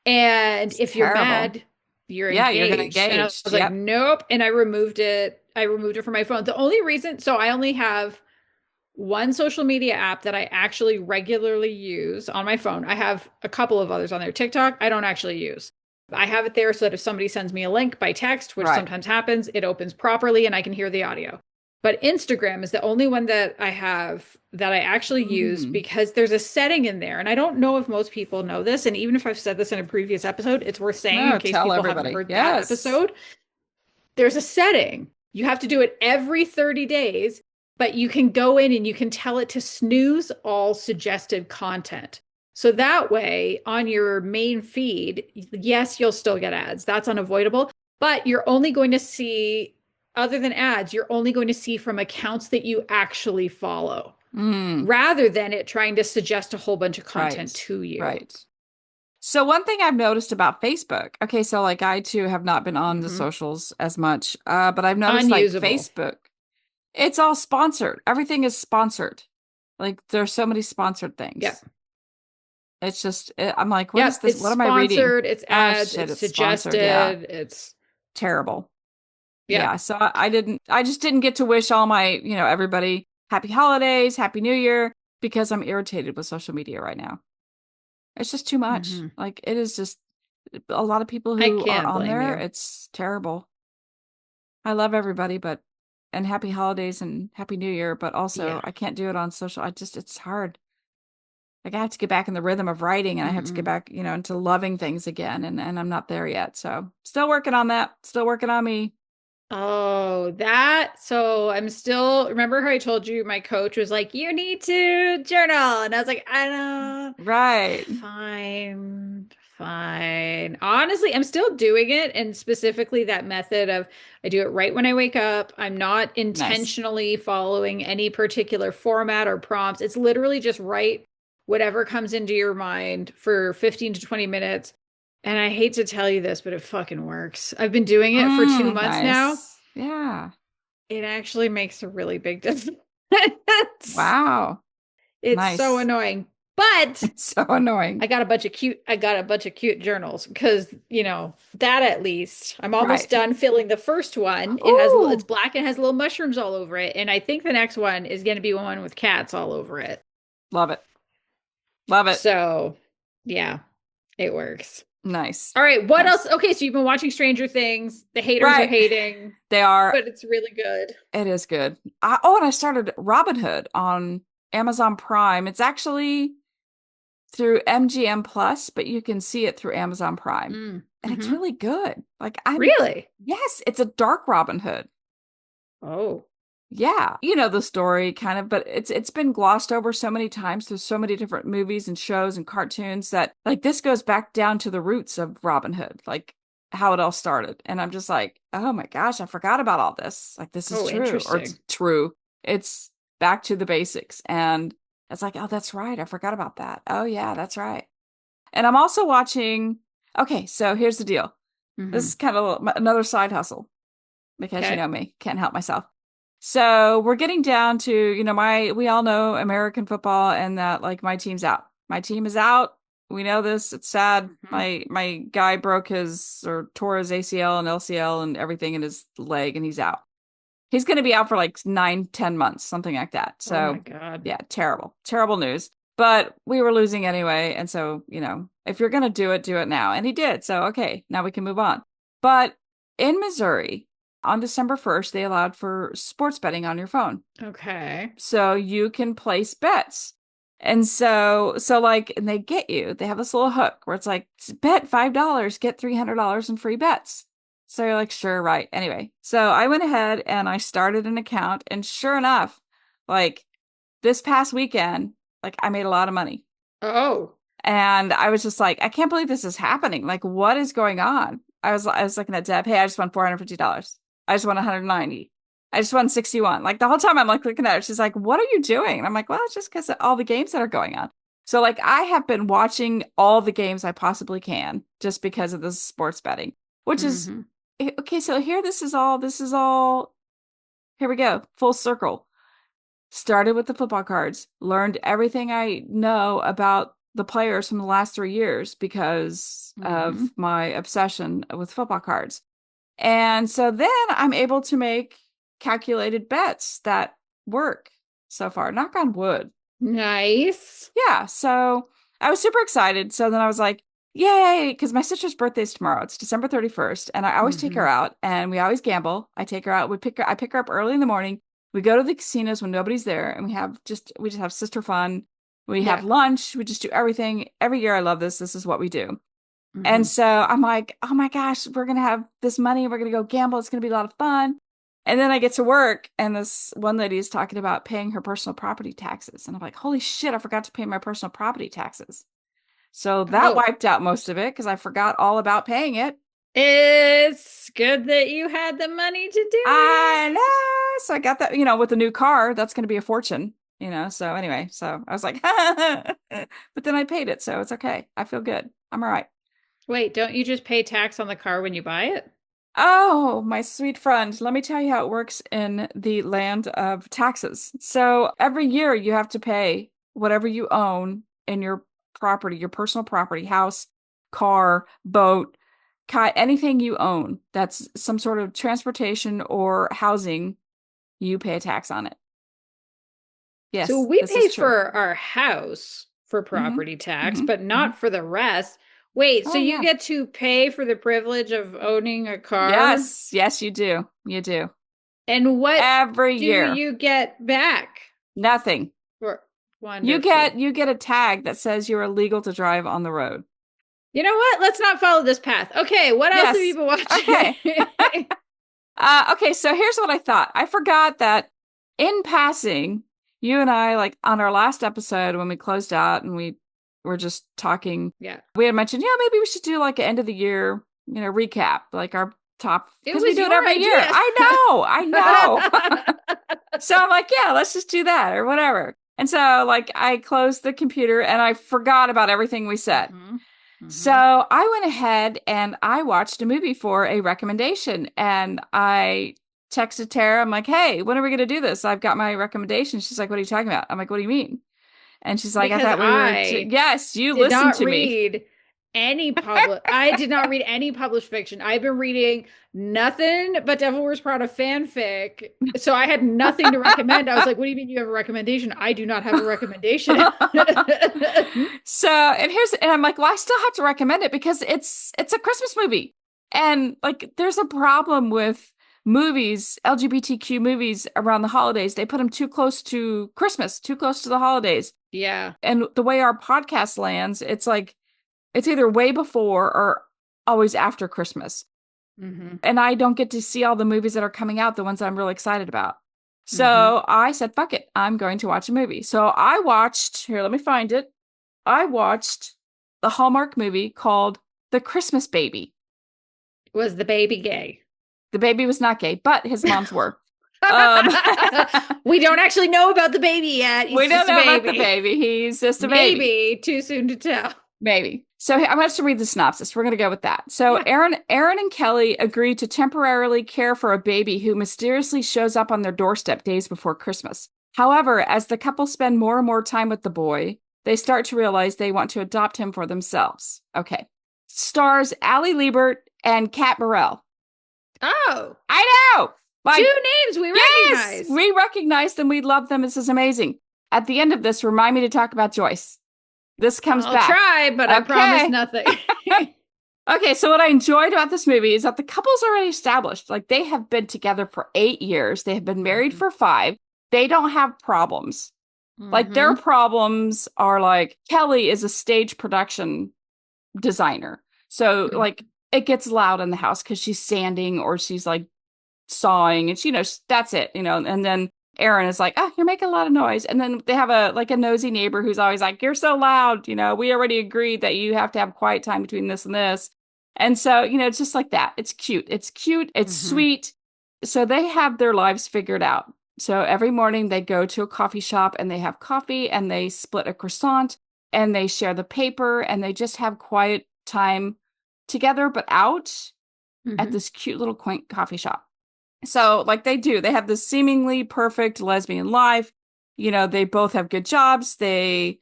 And It's if you're terrible. mad, you're Yeah, you're gonna engaged. And I engage. was like, Yep. nope. And I removed it. I removed it from my phone. The only reason, so I only have one social media app that I actually regularly use on my phone. I have a couple of others on there. TikTok, I don't actually use. I have it there so that if somebody sends me a link by text, which Right. sometimes happens, it opens properly and I can hear the audio. But Instagram is the only one that I have that I actually use Mm. because there's a setting in there. And I don't know if most people know this. And even if I've said this in a previous episode, it's worth saying in No, case tell people haven't everybody. heard that Yes. episode. There's a setting. You have to do it every 30 days, but you can go in and you can tell it to snooze all suggested content. So that way, on your main feed, yes, you'll still get ads. That's unavoidable. But you're only going to see, other than ads, you're only going to see from accounts that you actually follow, Mm. rather than it trying to suggest a whole bunch of Right. content to you. Right. So one thing I've noticed about Facebook, okay, so like I too have not been on the Mm-hmm. socials as much, but I've noticed like Unusable. Facebook, it's all sponsored. Everything is sponsored. Like there's so many sponsored things. Yep. It's just, I'm like, what is Yep. this? It's What am I reading? sponsored, it's Oh ads, shit, it's it's sponsored. Yeah. suggested, it's, Terrible. yeah. Yeah. So I just didn't get to wish all my, everybody happy holidays, happy new year because I'm irritated with social media right now. It's just too much. Mm-hmm. Like it is just a lot of people I who are can't on blame there. you. It's terrible. I love everybody, but and happy holidays and happy new year, but also Yeah. I can't do it on social. It's hard. Like I have to get back in the rhythm of writing and I have to get Mm-mm. back, into loving things again and I'm not there yet. So, still working on that. Still working on me. Oh, that. So I'm still, remember how I told you my coach was like, you need to journal. And I was like, I don't, Right. fine, fine. Honestly, I'm still doing it. And specifically that method of I do it right when I wake up. I'm not Nice. intentionally following any particular format or prompts. It's literally just write whatever comes into your mind for 15 to 20 minutes. And I hate to tell you this, but it fucking works. I've been doing it for 2 months now. Nice. Yeah. It actually makes a really big difference. Wow. It's so Nice. annoying. But It's so annoying. I got a bunch of cute journals because, that at least I'm almost Right. done filling the first one. It's Ooh. black and has little mushrooms all over it. And I think the next one is going to be one with cats all over it. Love it. Love it. So, yeah, it works. Nice. All right, what else? Nice. Okay, so you've been watching Stranger Things. The haters are Right. hating, They are. but it's really good. It is good. And I started Robin Hood on Amazon Prime. It's actually through MGM Plus, but you can see it through Amazon Prime. And it's Mm-hmm. really good. Like Really? yes, it's a dark Robin Hood. Oh. Yeah, you know the story kind of, but it's been glossed over so many times through so many different movies and shows and cartoons that like this goes back down to the roots of Robin Hood, like how it all started. And I'm just like, oh my gosh, I forgot about all this. Like this is Oh, true, or it's interesting. true. It's back to the basics. And it's like, oh, that's right. I forgot about that. Oh yeah, that's right. And I'm also watching, okay, so here's the deal. This Mm-hmm. is kind of another side hustle because you Okay. know me, can't help myself. So we're getting down to, we all know American football and that like my team's out. My team is out. We know this. It's sad. Mm-hmm. My guy broke his or tore his ACL and LCL and everything in his leg and he's out. He's going to be out for like 9, 10 months, something like that. Oh my So God. yeah, terrible, terrible news. But we were losing anyway. And so, if you're going to do it now. And he did. So, okay, now we can move on. But in Missouri, on December 1st, they allowed for sports betting on your phone. Okay. So you can place bets. And so like, and they get you, they have this little hook where it's like, bet $5, get $300 in free bets. So you're like, sure, right. Anyway, so I went ahead and I started an account. And sure enough, like this past weekend, like I made a lot of money. Oh. And I was just like, I can't believe this is happening. Like, what is going on? I was looking at Deb. Hey, I just won $450. I just won 190. I just won 61. Like the whole time I'm like looking at her, she's like, what are you doing? And I'm like, well, it's just because of all the games that are going on. So like I have been watching all the games I possibly can just because of this sports betting, which is Mm-hmm. okay. So here, this is all, here we go. Full circle. Started with the football cards, learned everything I know about the players from the last 3 years because Mm-hmm. of my obsession with football cards. And so then I'm able to make calculated bets that work so far. Knock on wood. Nice. Yeah. So I was super excited. So then I was like, yay, because my sister's birthday is tomorrow. It's December 31st. And I always take Mm-hmm. her out and we always gamble. I take her out. I pick her up early in the morning. We go to the casinos when nobody's there and we just have sister fun. We have Yeah. lunch. We just do everything. Every year I love this. This is what we do. And Mm-hmm. so I'm like, oh my gosh, we're going to have this money. We're going to go gamble. It's going to be a lot of fun. And then I get to work, and this one lady is talking about paying her personal property taxes. And I'm like, holy shit, I forgot to pay my personal property taxes. So that Oh, wiped out most of it because I forgot all about paying it. it's good that you had the money to do I it. know. So I got that, with a new car, that's going to be a fortune. So anyway, so I was like, but then I paid it. So it's okay. I feel good. I'm all right. Wait, don't you just pay tax on the car when you buy it? Oh, my sweet friend, let me tell you how it works in the land of taxes. So every year you have to pay whatever you own in your property, your personal property, house, car, boat, kite, anything you own that's some sort of transportation or housing, you pay a tax on it. So Yes, we this is pay true. for our house for Hmm. property tax, Hmm. but Hmm. not for the rest. Wait, so Oh, you yeah. get to pay for the privilege of owning a car? Yes, yes, you do. You do. And what Every do year. you get back? Nothing. For You wonderful. get you get a tag that says you're illegal to drive on the road. You know what? Let's not follow this path. Okay, what else have you Yes. been watching? Okay. Okay, so here's what I thought. I forgot that in passing, you and I, like on our last episode when we closed out and we were just talking, Yeah, we had mentioned, yeah, maybe we should do like an end of the year, recap, like our top, it because we was do it your every year. idea. I know. So I'm like, yeah, let's just do that or whatever. And so like I closed the computer and I forgot about everything we said. Mm-hmm. So Mm-hmm. I went ahead and I watched a movie for a recommendation and I texted Tara. I'm like, hey, when are we going to do this? I've got my recommendation. She's like, what are you talking about? I'm like, what do you mean? And she's like, I Because thought we were, I yes, you did listened not to me. read I did not read any published fiction. I've been reading nothing but Devil Wears Prada fanfic. So I had nothing to recommend. I was like, what do you mean you have a recommendation? I do not have a recommendation. And I'm like, well, I still have to recommend it because it's a Christmas movie. And like, there's a problem with movies, LGBTQ movies around the holidays. They put them too close to Christmas, too close to the holidays. Yeah. And the way our podcast lands, it's like it's either way before or always after Christmas. Mm-hmm. And I don't get to see all the movies that are coming out, the ones that I'm really excited about. Mm-hmm. So I said, fuck it, I'm going to watch a movie. So I watched, here, let me find it. I watched the Hallmark movie called The Christmas Baby. Was the baby gay? The baby was not gay, but his moms were. Um, We don't actually know about the baby yet. we He's don't just a know about the baby. baby. He's just a baby. Maybe too soon to tell. Maybe. So I'm going to read the synopsis. We're going to go with that. So Yeah. Aaron and Kelly agree to temporarily care for a baby who mysteriously shows up on their doorstep days before Christmas. However, as the couple spend more and more time with the boy, they start to realize they want to adopt him for themselves. Okay. Stars Allie Liebert and Kat Burrell. Oh, I know. two Like, names we yes, recognize. we recognize them. We love them. This is amazing. At the end of this, remind me to talk about Joyce. This comes I'll back. try, but I promise Okay. nothing. Okay, so what I enjoyed about this movie is that the couple's already established. Like they have been together for 8 years. They have been married Mm-hmm. for 5. They don't have problems. Like their Mm-hmm. problems are like Kelly is a stage production designer. So like it gets loud in the house because she's sanding or she's like sawing and that's it. And then Aaron is like, "Oh, you're making a lot of noise." And then they have a nosy neighbor who's always like, "You're so loud. We already agreed that you have to have quiet time between this and this." And so, it's just like that. It's cute. It's cute. It's Mm-hmm. sweet. So they have their lives figured out. So every morning they go to a coffee shop and they have coffee and they split a croissant and they share the paper and they just have quiet time together, but out at Mm-hmm. this cute little quaint coffee shop. So, like they have this seemingly perfect lesbian life. They both have good jobs. They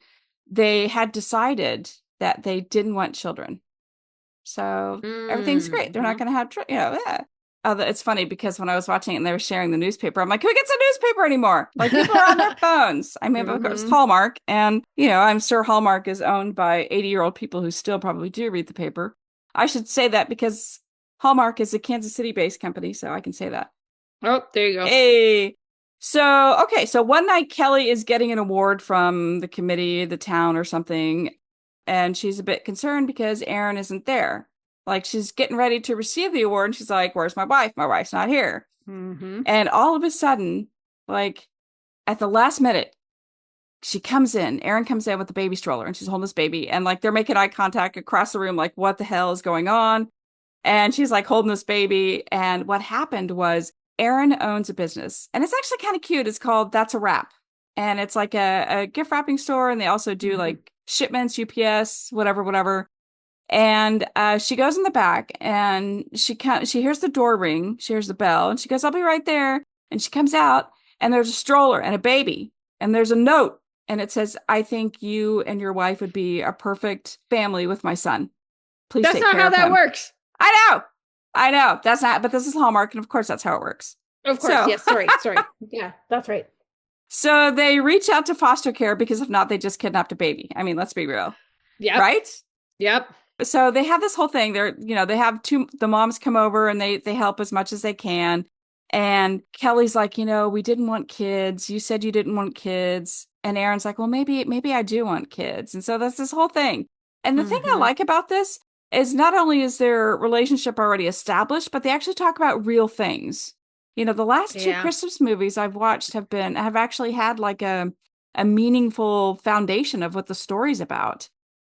had decided that they didn't want children. So everything's great. They're not Mm-hmm. going to have, yeah. It's funny because when I was watching it and they were sharing the newspaper, I'm like, who gets a newspaper anymore? Like people are on their phones. I mean, of course, Mm-hmm. Hallmark. And, I'm sure Hallmark is owned by 80-year-old people who still probably do read the paper. I should say that because Hallmark is a Kansas City-based company, so I can say that. Oh, there you go. Hey. So, okay. So one night Kelly is getting an award from the committee, the town or something, and she's a bit concerned because Aaron isn't there. Like she's getting ready to receive the award and she's like, "Where's my wife? My wife's not here." Mm-hmm. And all of a sudden, like at the last minute, she comes in. Aaron comes in with the baby stroller and she's holding this baby and like they're making eye contact across the room like what the hell is going on? And she's like holding this baby. And what happened was Aaron owns a business. And it's actually kind of cute. It's called That's a Wrap. And it's like a gift wrapping store. And they also do Mm-hmm. like shipments, UPS, whatever, whatever. And she goes in the back and she hears the door ring. She hears the bell and she goes, "I'll be right there." And she comes out and there's a stroller and a baby. And there's a note. And it says, "I think you and your wife would be a perfect family with my son. Please That's take not care how of that him." works. I know. I know. That's not, but this is Hallmark, and of course that's how it works. Of course, So, yes. Sorry, sorry. Yeah, that's right. so they reach out to foster care because if not, they just kidnapped a baby. I mean, let's be real, Yep. right? Yep. So they have this whole thing. They have the moms come over and they help as much as they can. And Kelly's like, we didn't want kids. You said you didn't want kids. And Aaron's like, well, maybe I do want kids. And so that's this whole thing. And the thing I Mm-hmm. like about this is not only is their relationship already established, but they actually talk about real things. The last two Yeah. Christmas movies I've watched have actually had like a meaningful foundation of what the story's about.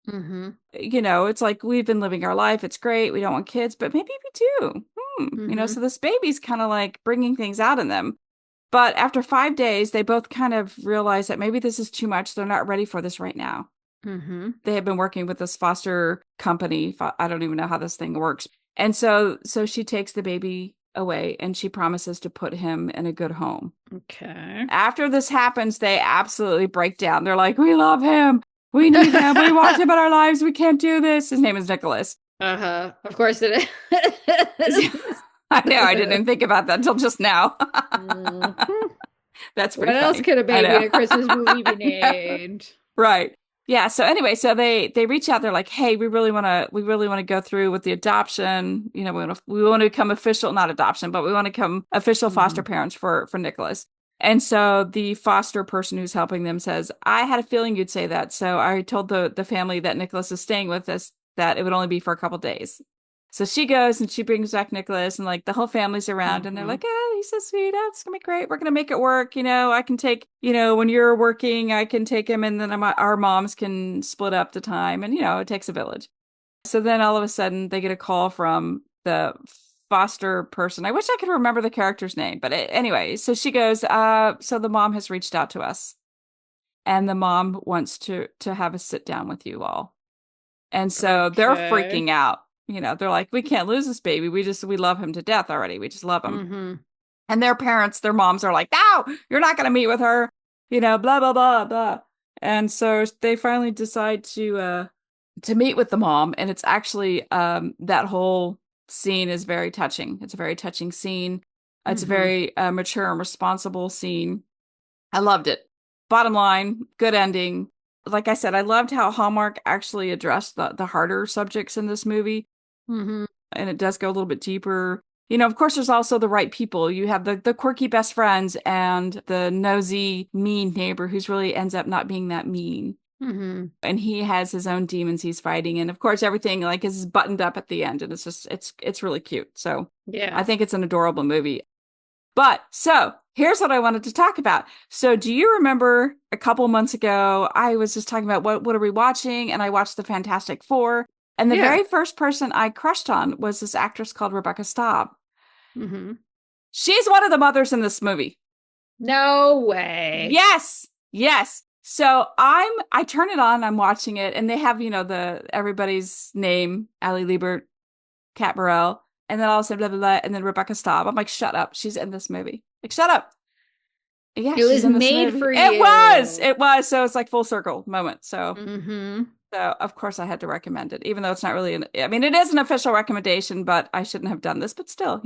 Mm-hmm. It's like we've been living our life. It's great. We don't want kids, but maybe we do. Mm-hmm. So this baby's kind of like bringing things out in them. But after 5 days, they both kind of realize that maybe this is too much. They're not ready for this right now. Mm-hmm. They have been working with this foster company. I don't even know how this thing works. And so she takes the baby away and she promises to put him in a good home. Okay. After this happens, they absolutely break down. They're like, "We love him. We need him. We want him in our lives. We can't do this." His name is Nicholas. Uh-huh. Of course it is. I know. I didn't even think about that until just now. Mhm. That's What pretty else funny. could a I baby in know. a Christmas movie be I know. named? Right. Yeah. So anyway, so they reach out. They're like, "Hey, we really want to go through with the adoption. We want to become official, not adoption, but we want to become official Mm-hmm. foster parents for Nicholas." And so the foster person who's helping them says, "I had a feeling you'd say that. So I told the family that Nicholas is staying with us that it would only be for a couple days." So she goes and she brings back Nicholas and like the whole family's around and they're Mm-hmm. like, "Oh, he's so sweet. Oh, it's gonna be great. We're gonna make it work. I can take, when you're working, I can take him and then our moms can split up the time. And, it takes a village." So then all of a sudden they get a call from the foster person. I wish I could remember the character's name, but anyway, so she goes, so the mom has reached out to us and the mom wants to have a sit down with you all. And so they're Okay. freaking out. They're like, "We can't lose this baby. We love him to death already. We just love him." Mm-hmm. And their moms are like, "No, you're not going to meet with her, blah, blah, blah, blah." And so they finally decide to meet with the mom. And it's actually, that whole scene is very touching. It's a very touching scene. It's a Mm-hmm. very mature and responsible scene. I loved it. Bottom line, good ending. Like I said, I loved how Hallmark actually addressed the harder subjects in this movie. Mm-hmm. And it does go a little bit deeper. Of course, there's also the right people. You have the quirky best friends and the nosy, mean neighbor who's really ends up not being that mean. Mm-hmm. And he has his own demons he's fighting. And of course, everything like is buttoned up at the end. And it's really cute. So I Yeah. think it's an adorable movie. But so here's what I wanted to talk about. So do you remember a couple months ago, I was just talking about what are we watching? And I watched the Fantastic Four. And the Yeah. very first person I crushed on was this actress called Rebecca Staub. Hmm. She's one of the mothers in this movie. No way. Yes. Yes. So I turn it on, I'm watching it, and they have, the everybody's name, Ali Liebert, Kat Burrell, and then all of a sudden, blah, blah, blah, and then Rebecca Staub. I'm like, shut up. She's in this movie. Like, shut up. Yeah, It she's was in this made movie. for It was. you. It was. So it's like full circle moment. So, Hmm. so of course I had to recommend it, even though it's not really I mean, it is an official recommendation, but I shouldn't have done this, but still,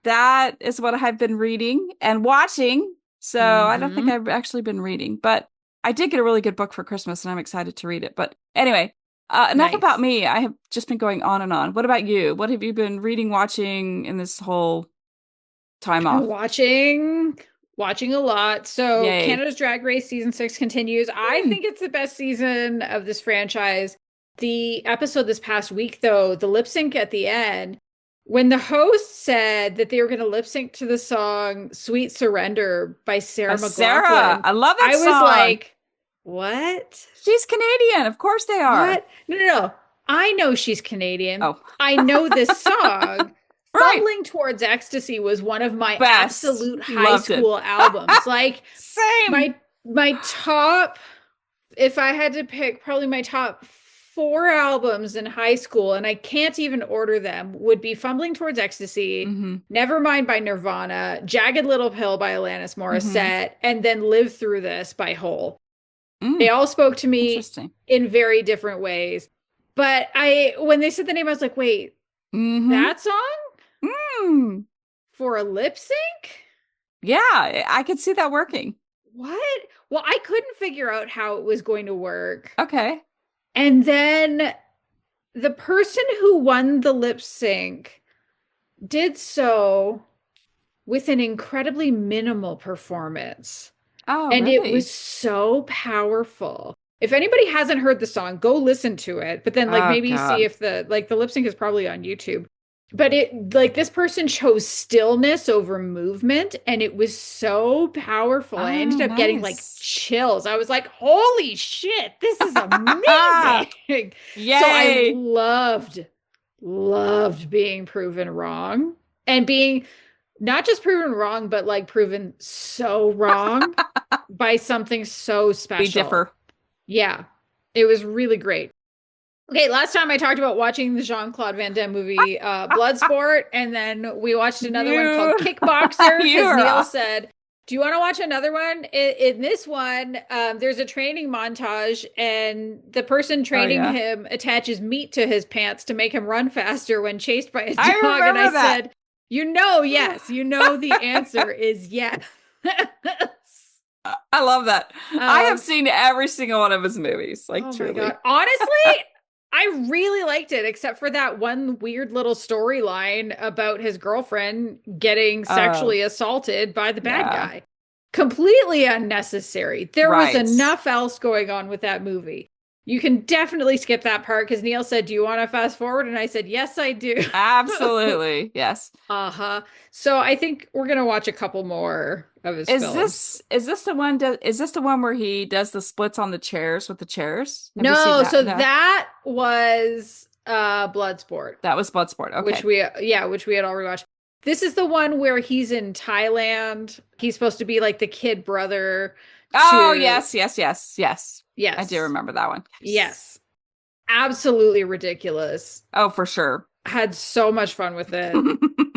that is what I've been reading and watching. So I don't think Hmm. I've actually been reading, but I did get a really good book for Christmas and I'm excited to read it. But anyway, enough about Nice. me. I have just been going on and on. What about you? What have you been reading, watching in this whole time I've been off? watching a lot. So Yay. Canada's Drag Race season 6 continues. I Hmm. think it's the best season of this franchise. The episode this past week, though, the lip sync at the end, when the host said that they were going to lip sync to the song Sweet Surrender by Sarah Sarah, McLachlan, I love that I was song. like, what? She's Canadian. Of course they are. What? No, no, no. I know she's Canadian. Oh, I know this song. right. Fumbling Towards Ecstasy was one of my Best. absolute high Loved it. school albums. Like Same. my top, if I had to pick probably my top four albums in high school, and I can't even order them, would be Fumbling Towards Ecstasy, Hmm. Nevermind by Nirvana, Jagged Little Pill by Alanis Hmm. Morissette, and then Live Through This by Hole. They Mm, all spoke to me interesting. in very different ways. But when they said the name, I was like, wait, Hmm. that song Mm. for a lip sync? Yeah, I could see that working. What? Well, I couldn't figure out how it was going to work. Okay. And then the person who won the lip sync did so with an incredibly minimal performance. Oh, And it was really? so powerful. If anybody hasn't heard the song, go listen to it. But then like Oh, maybe see God. if the lip sync is probably on YouTube. But it like this person chose stillness over movement and it was so powerful. I ended Oh, up getting like nice. chills. I was like, "Holy shit, this is amazing." So I Yay. loved being proven wrong and being not just proven wrong, but like proven so wrong by something so We special. differ. Yeah, it was really great. Okay, last time I talked about watching the Jean-Claude Van Damme movie, Bloodsport, and then we watched another one called You, Kickboxer you because are Neil off. said, "Do you want to watch another one?" In this one, there's a training montage, and the person Oh, training yeah. him attaches meat to his pants to make him run faster when chased by a I dog. And I remember that. said, yes, the answer is yes. I love that. I have Um, seen every single one of his movies, like oh my God. truly. Honestly, I really liked it, except for that one weird little storyline about his girlfriend getting Oh, sexually assaulted by the bad yeah. guy. Completely unnecessary. There was Right. enough else going on with that movie. You can definitely skip that part because Neil said, "Do you want to fast forward?" And I said, "Yes, I do." Absolutely. Yes. Uh-huh. So I think we're gonna watch a couple more of his films. Is this the one is this the one where he does the splits on the chairs with the chairs? Have you seen No, that? so No. that was Bloodsport, That was Bloodsport. which Okay. which we had already watched. This is the one where he's in Thailand. He's supposed to be like the kid brother Oh, to yes, yes, yes, yes. I do yes. remember that one. Yes. Yes. Absolutely ridiculous. Oh, for sure. Had so much fun with it.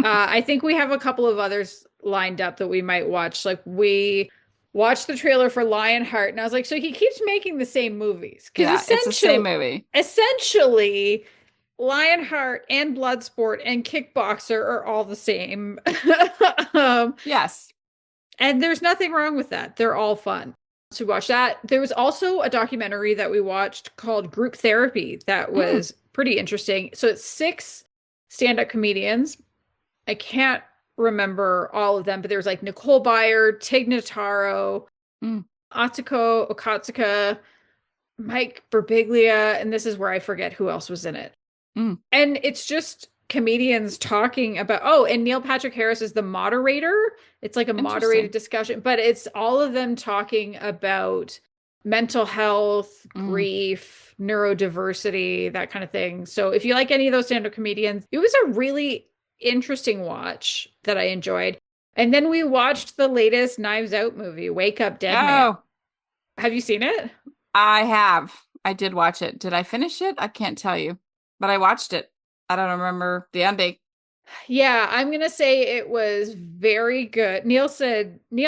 I think we have a couple of others lined up that we might watch. Like we watched the trailer for Lionheart, and I was like, so he keeps making the same movies because Yeah, it's the same movie. essentially, Lionheart and Bloodsport and Kickboxer are all the same. um, Yes. and there's nothing wrong with that. They're all fun. So watch that. There was also a documentary that we watched called Group Therapy that Mm, was pretty interesting. So it's six stand-up comedians. I can't remember all of them, but there was like Nicole Byer, Tig Notaro, mm, Atsuko Okatsuka, Mike Birbiglia, and this is where I forget who else was in it. mm. And it's just comedians talking about, oh, and Neil Patrick Harris is the moderator. It's like a moderated Interesting. discussion, but it's all of them talking about mental health, Mm. grief, neurodiversity, that kind of thing. So if you like any of those stand-up comedians, it was a really interesting watch that I enjoyed. And then we watched the latest Knives Out movie, Wake Up Dead Man. Oh, Have you seen it? I have. I did watch it. Did I finish it? I can't tell you, but I watched it. I don't remember the ending. Yeah, I'm gonna say it was very good. Neil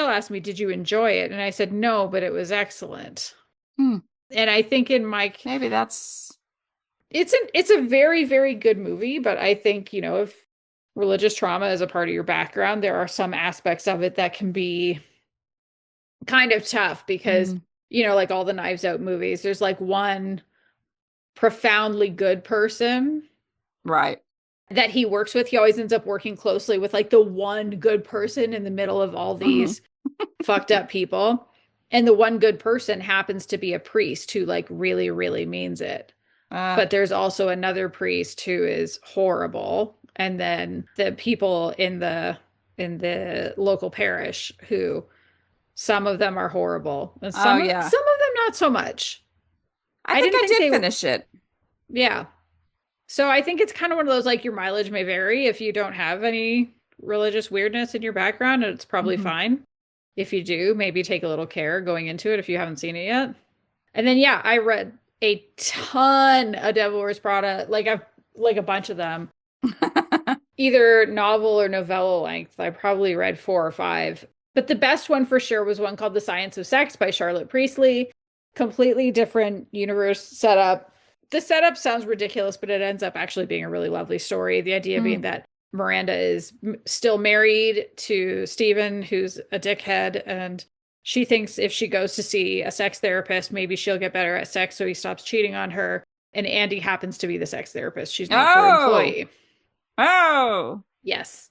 asked me, "Did you enjoy it?" And I said, "No, but it was excellent." Hmm. And I think in my Maybe that's. it's a very, very good movie, but I think, if religious trauma is a part of your background, there are some aspects of it that can be kind of tough because, Mm, like all the Knives Out movies, there's like one profoundly good person right. that he works with. He always ends up working closely with like the one good person in the middle of all Hmm. these fucked up people. And the one good person happens to be a priest who like really, really means it. Uh, But there's also another priest who is horrible. And then the people in the local parish who some of them are horrible and oh some yeah. of them not so much. I I think didn't I think did they finish it. yeah. So I think it's kind of one of those like your mileage may vary if you don't have any religious weirdness in your background, it's probably Hmm. fine. If you do, maybe take a little care going into it if you haven't seen it yet. And then yeah, I read a ton of Devil Wears Prada, like a bunch of them, either novel or novella length. I probably read four or five. But the best one for sure was one called The Science of Sex by Charlotte Priestley. Completely different universe setup. The setup sounds ridiculous, but it ends up actually being a really lovely story. The idea being Mm. that Miranda is still married to Stephen, who's a dickhead, and she thinks if she goes to see a sex therapist, maybe she'll get better at sex, so he stops cheating on her. And Andy happens to be the sex therapist. She's not her Oh, employee. oh, Yes.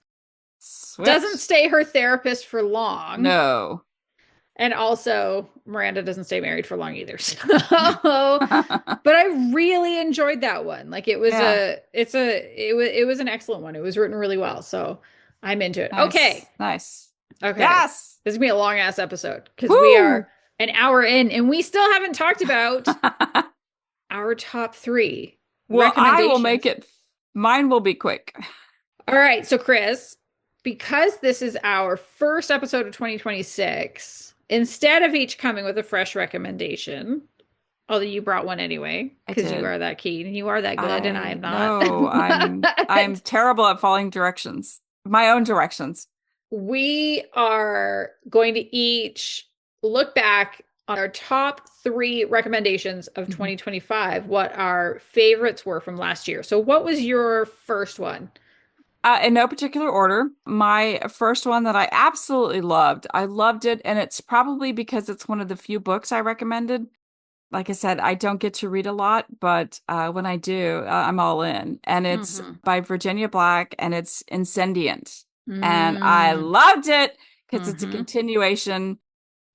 Doesn't switch. stay her therapist for long. No. And also, Miranda doesn't stay married for long either. So, but I really enjoyed that one. Like Yeah, it was an excellent one. It was written really well. So I'm into it. Okay. nice, nice. Okay. Yes. This is gonna be a long ass episode because we Woo. are an hour in and we still haven't talked about our top three Well, I will make recommendations. it. Mine will be quick. All right. So, Kris, because this is our first episode of 2026, instead of each coming with a fresh recommendation, although you brought one anyway, I because you did. are that keen and you are that good, and I I am not. know I'm terrible at following directions. My own directions. We are going to each look back on our top three recommendations of Mhm. 2025, what our favorites were from last year. So, what was your first one? In no particular order, my first one that I absolutely loved. I loved it, and it's probably because it's one of the few books I recommended. Like I said, I don't get to read a lot, but when I do, I'm all in. And it's Mm-hmm. by Virginia Black, and it's Incendiant. And I Mm, loved it because it's a mm-hmm. continuation,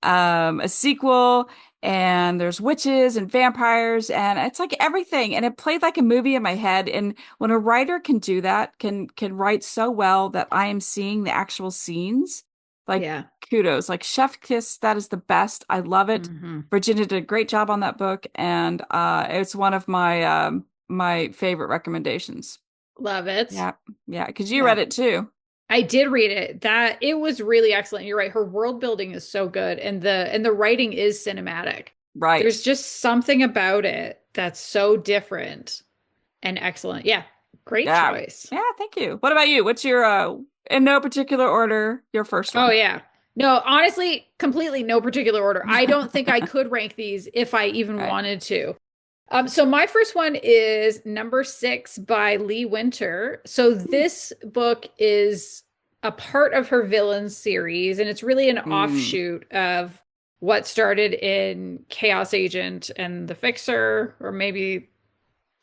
a sequel, and there's witches and vampires, and it's like everything. And it played like a movie in my head. And when a writer can do that, can write so well that I am seeing the actual scenes, like Yeah. kudos. Like Chef Kiss, that is the best. I love it. Mm-hmm. Virginia did a great job on that book, and it's one of my favorite recommendations. Love it. Yeah, yeah, because you Yeah. read it too, I did read it. That it was really excellent. You're right. Her world building is so good and the writing is cinematic. There's right? just something about it that's so different and excellent. Yeah. Great Yeah, choice. yeah. Thank you. What about you? What's your in no particular order, your first Oh one? yeah. No, honestly, completely no particular order. I don't think I could rank these if I even Right. wanted to. So my first one is number 6 by Lee Winter. So this book is a part of her Villains series, and it's really an Mm. offshoot of what started in Chaos Agent and The Fixer, or maybe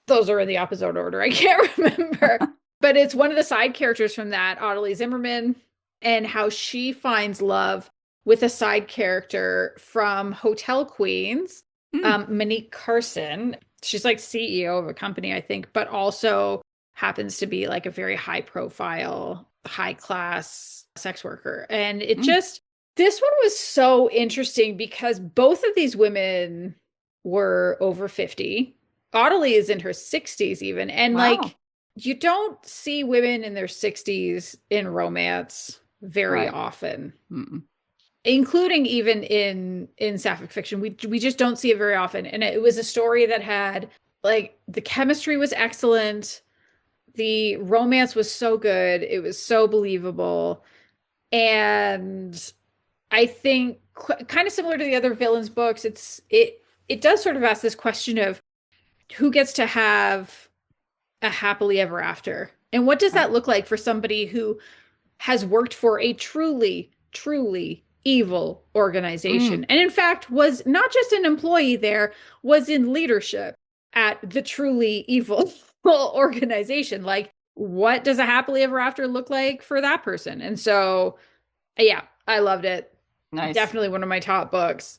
those are in the opposite order. I can't remember. But it's one of the side characters from that, Audley Zimmerman, and how she finds love with a side character from Hotel Queens, Mm. Monique Carson. She's like CEO of a company, I think, but also happens to be like a very high profile, high class sex worker. And it Mm. just, this one was so interesting because both of these women were over 50. Audley is in her 60s even. And like, Wow. you don't see women in their 60s in romance very Right. often, Mm-mm. including even in sapphic fiction. We just don't see it very often. And it was a story that had like the chemistry was excellent. The romance was so good. It was so believable. And I think kind of similar to the other villains books, it does sort of ask this question of who gets to have a happily ever after. And what does that Right. look like for somebody who has worked for a truly, truly evil organization? Mm. And in fact, was not just an employee there, was in leadership at the truly evil organization. Like, what does a happily ever after look like for that person? And so, yeah, I loved it. Nice. Definitely one of my top books.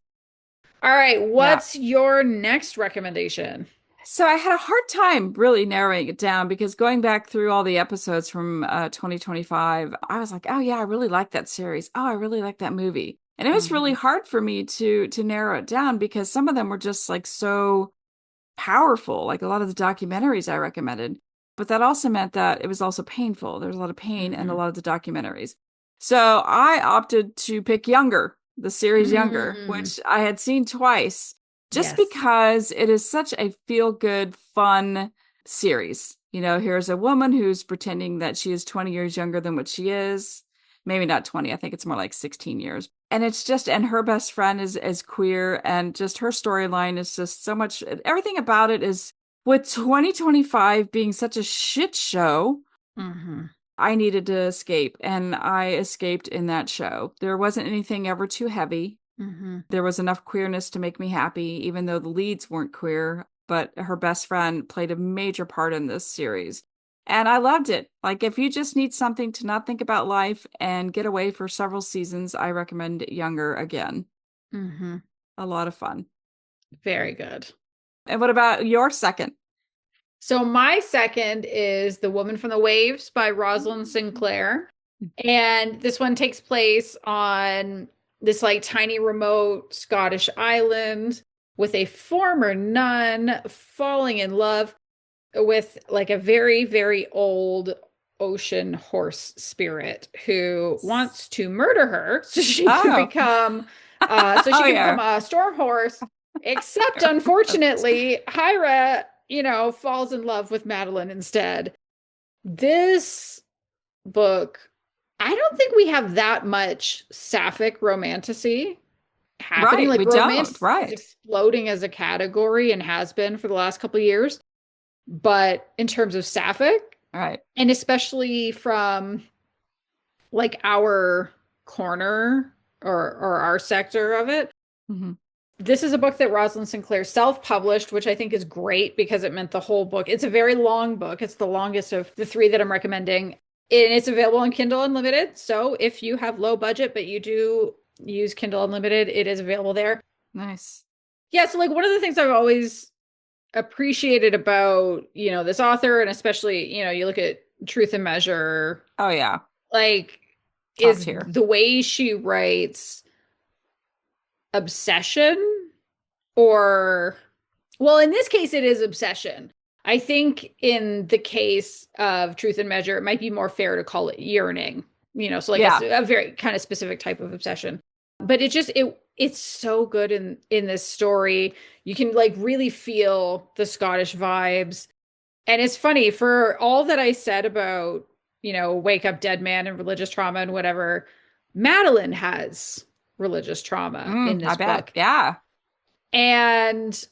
All right, Yeah. what's your next recommendation? So I had a hard time really narrowing it down because going back through all the episodes from 2025, I was like, oh yeah, I really like that series. Oh, I really like that movie. And it was really Mhm. hard for me to narrow it down because some of them were just like so powerful, like a lot of the documentaries I recommended. But that also meant that it was also painful. There was a lot of pain in a Mhm. lot of the documentaries. So I opted to pick Younger, the series Younger, Mm. which I had seen twice, just Yes. because it is such a feel-good, fun series. You know, here's a woman who's pretending that she is 20 years younger than what she is. Maybe not 20, I think it's more like 16 years. And it's just, and her best friend is queer, and just her storyline is just so much, everything about it is, with 2025 being such a shit show, Mhm. I needed to escape, and I escaped in that show. There wasn't anything ever too heavy. Mhm. There was enough queerness to make me happy, even though the leads weren't queer, but her best friend played a major part in this series. And I loved it. Like, if you just need something to not think about life and get away for several seasons, I recommend Younger again. Mhm. A lot of fun. Very good. And what about your second? So my second is The Woman from the Waves by Roslyn Sinclair. And this one takes place on this like tiny remote Scottish island with a former nun falling in love with like a very, very old ocean horse spirit who wants to murder her so she can Oh, become oh yeah. a storm horse. Except unfortunately, Hyra, falls in love with Madeline instead. This book, I don't think we have that much sapphic romantasy happening. Right, Like we don't. romance is Right, exploding as a category and has been for the last couple of years. But in terms of sapphic, right. and especially from like our corner or our sector of it, Hmm. this is a book that Roslyn Sinclair self-published, which I think is great because it meant the whole book. It's a very long book. It's the longest of the three that I'm recommending. And it's available on Kindle Unlimited. So if you have low budget, but you do use Kindle Unlimited, it is available there. Nice. Yeah, so like one of the things I've always appreciated about, this author, and especially, you look at Truth and Measure, Oh yeah, like, top is tier. the way she writes obsession, or well, in this case, it is obsession. I think in the case of Truth and Measure, it might be more fair to call it yearning, so like Yeah. a very kind of specific type of obsession. But it's so good in this story. You can like really feel the Scottish vibes. And it's funny for all that I said about, wake up dead man and religious trauma and whatever, Madeline has religious trauma in I this bet. book. Yeah. And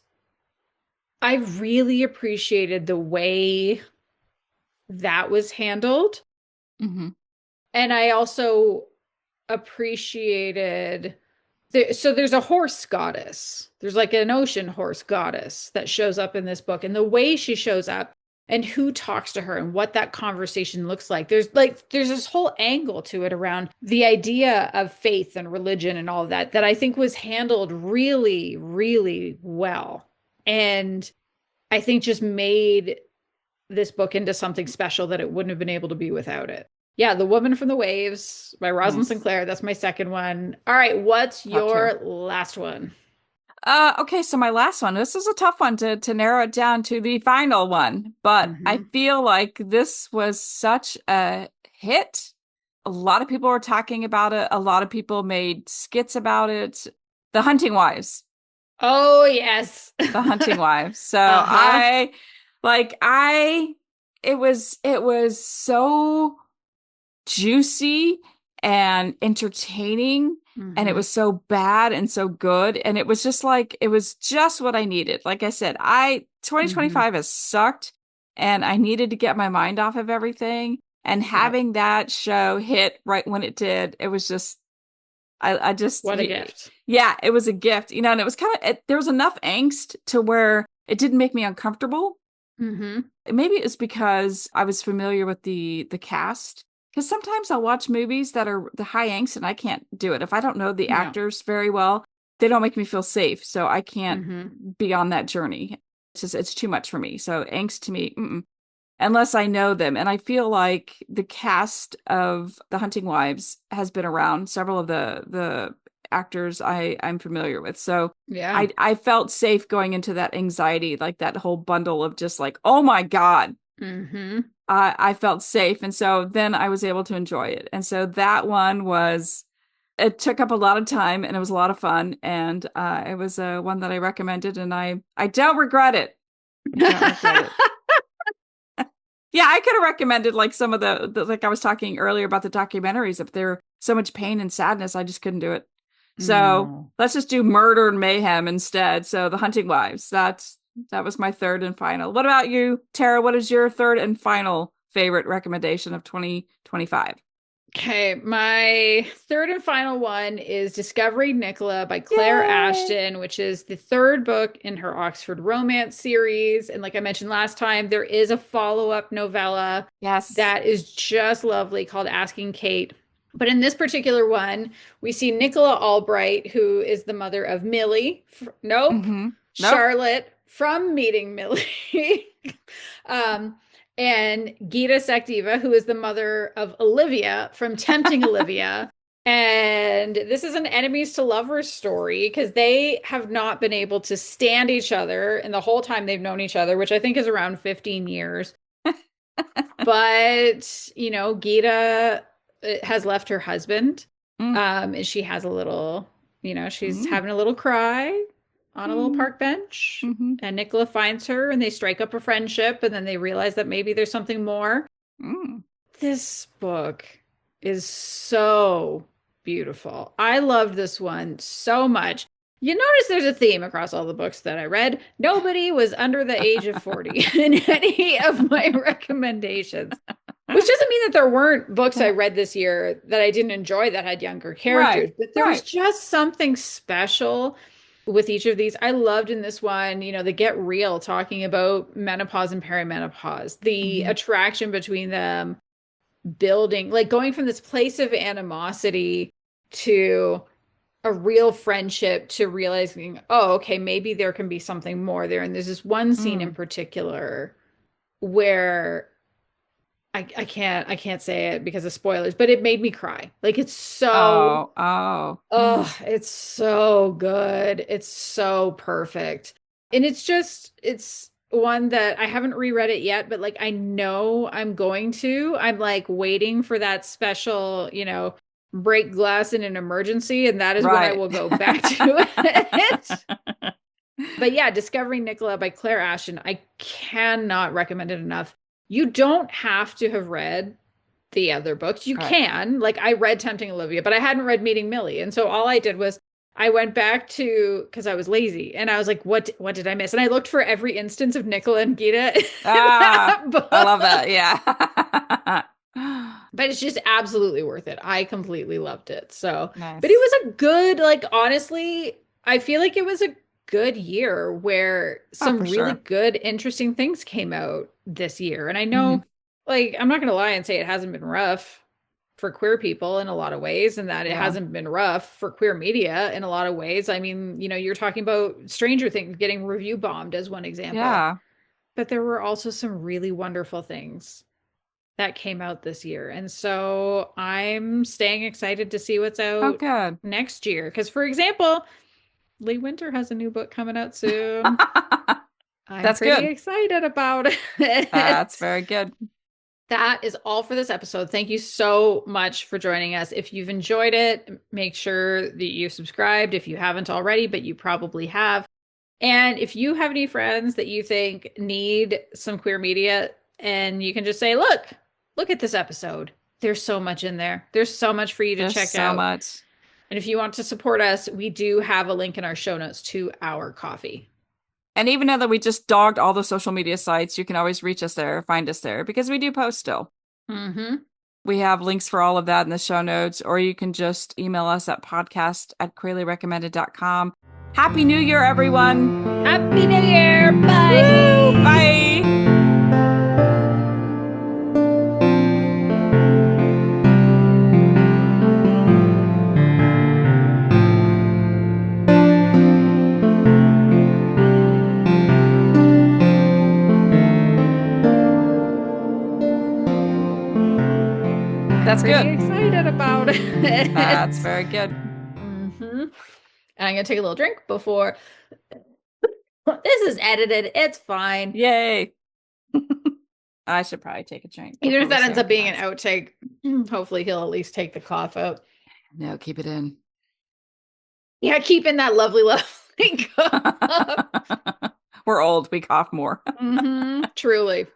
I really appreciated the way that was handled. Hmm. And I also appreciated so there's a horse goddess. There's like an ocean horse goddess that shows up in this book, and the way she shows up and who talks to her and what that conversation looks like. There's this whole angle to it around the idea of faith and religion and all of that I think was handled really, really well. And I think just made this book into something special that it wouldn't have been able to be without it. Yeah, The Woman from the Waves by Roslyn Nice. Sinclair. That's my second one. All right, what's Top two. your last one? Okay, so my last one. This is a tough one to narrow it down to the final one, but I Hmm. feel like this was such a hit. A lot of people were talking about it. A lot of people made skits about it. The Hunting Wives. Oh, yes. The Hunting Wives. So Uh-huh. I it was so juicy and entertaining, and it Hmm. was so bad and so good, and it was just like it was just what I needed. Like I said, I Hmm. 2025 has sucked, and I needed to get my mind off of everything, and Yep. having that show hit right when it did, it was just I just What a gift. yeah, it was a gift, and it was kind of there was enough angst to where it didn't make me uncomfortable. Hmm. Maybe it's because I was familiar with the cast. Because sometimes I'll watch movies that are the high angst and I can't do it. If I don't know the No. actors very well, they don't make me feel safe. So I can't Hmm. be on that journey. It's too much for me. So angst to me, unless I know them. And I feel like the cast of The Hunting Wives has been around. Several of the actors I'm familiar with. So Yeah. I felt safe going into that anxiety, like that whole bundle of just like, oh my God. Hmm. I felt safe. And so then I was able to enjoy it. And so that one was, it took up a lot of time and it was a lot of fun. And it was one that I recommended and I don't regret it. I don't regret it. Yeah, I could have recommended like some of like I was talking earlier about the documentaries. If there were so much pain and sadness, I just couldn't do it. So No. let's just do murder and mayhem instead. So The Hunting Wives. That was my third and final. What about you, Tara? What is your third and final favorite recommendation of 2025? Okay, my third and final one is Discovering Nicola by Clare Yay! Ashton, which is the third book in her Oxford romance series. And like I mentioned last time, there is a follow-up novella Yes. that is just lovely called Asking Kate. But in this particular one, we see Nicola Albright, who is the mother of Millie. Nope, Mm-hmm. Nope. Charlotte from Meeting Millie. um, and Gita Sektiva, who is the mother of Olivia from Tempting Olivia. And this is an enemies to lovers story because they have not been able to stand each other in the whole time they've known each other, which I think is around 15 years. But, Gita has left her husband. Mm, And she has a little, she's mm, having a little cry on a little mm, park bench. mm-hmm, And Nicola finds her and they strike up a friendship. And then they realize that maybe there's something more. mm. This book is so beautiful. I loved this one so much. You notice there's a theme across all the books that I read. Nobody was under the age of 40 in any of my recommendations, which doesn't mean that there weren't books I read this year that I didn't enjoy that had younger Right, characters, but there was right. just something special with each of these. I loved in this one, the get real talking about menopause and perimenopause, the Mm-hmm. attraction between them building, like going from this place of animosity to a real friendship to realizing, oh, okay, maybe there can be something more there. And there's this one scene in Mm. particular where I can't say it because of spoilers, but it made me cry. Like it's so, Oh, oh. Mm. oh, it's so good. It's so perfect. And it's one that I haven't reread it yet, but like I know I'm going to. I'm like waiting for that special, break glass in an emergency, and that is when I Right. will go back to it. But yeah, Discovering Nicola by Clare Ashton, I cannot recommend it enough. You don't have to have read the other books. You Right. can. Like I read Tempting Olivia, but I hadn't read Meeting Millie. And so all I did was I went back to because I was lazy and I was like, what did I miss? And I looked for every instance of Nicola and Gita in Ah, that I love book. that. Yeah. But it's just absolutely worth it. I completely loved it. So, but it Nice. was a good, like, honestly, I feel like it was a good year where Oh, some for really sure. good, interesting things came out this year. And I Hmm. know, like, I'm not going to lie and say it hasn't been rough for queer people in a lot of ways, and that it Yeah. hasn't been rough for queer media in a lot of ways. I mean, you're talking about Stranger Things getting review bombed as one example. Yeah. but there were also some really wonderful things that came out this year. And so I'm staying excited to see what's Oh, out good. next year. Because, for example, Lee Winter has a new book coming out soon. I'm That's pretty good. excited about That's it. very good. That is all for this episode. Thank you so much for joining us. If you've enjoyed it, make sure that you subscribed if you haven't already, but you probably have. And if you have any friends that you think need some queer media, and you can just say, look at this episode. There's so much in there. There's so much for you to There's check so out. much. And if you want to support us, we do have a link in our show notes to our coffee. And even now that we just dogged all the social media sites, you can always reach us there, find us there, because we do post still. Mm-hmm. We have links for all of that in the show notes, or you can just email us at podcast@queerlyrecommended.com. Happy New Year, everyone! Happy New Year! Woo! Bye! Bye! I'm That's pretty good. excited about it. That's very good. And I'm gonna take a little drink before this is edited. It's fine. Yay! I should probably take a drink Even before if we that say ends our up being an goodbyes. outtake, hopefully he'll at least take the cough out. No, keep it in. Yeah, keep in that lovely, lovely cough. We're old. We cough more. Truly.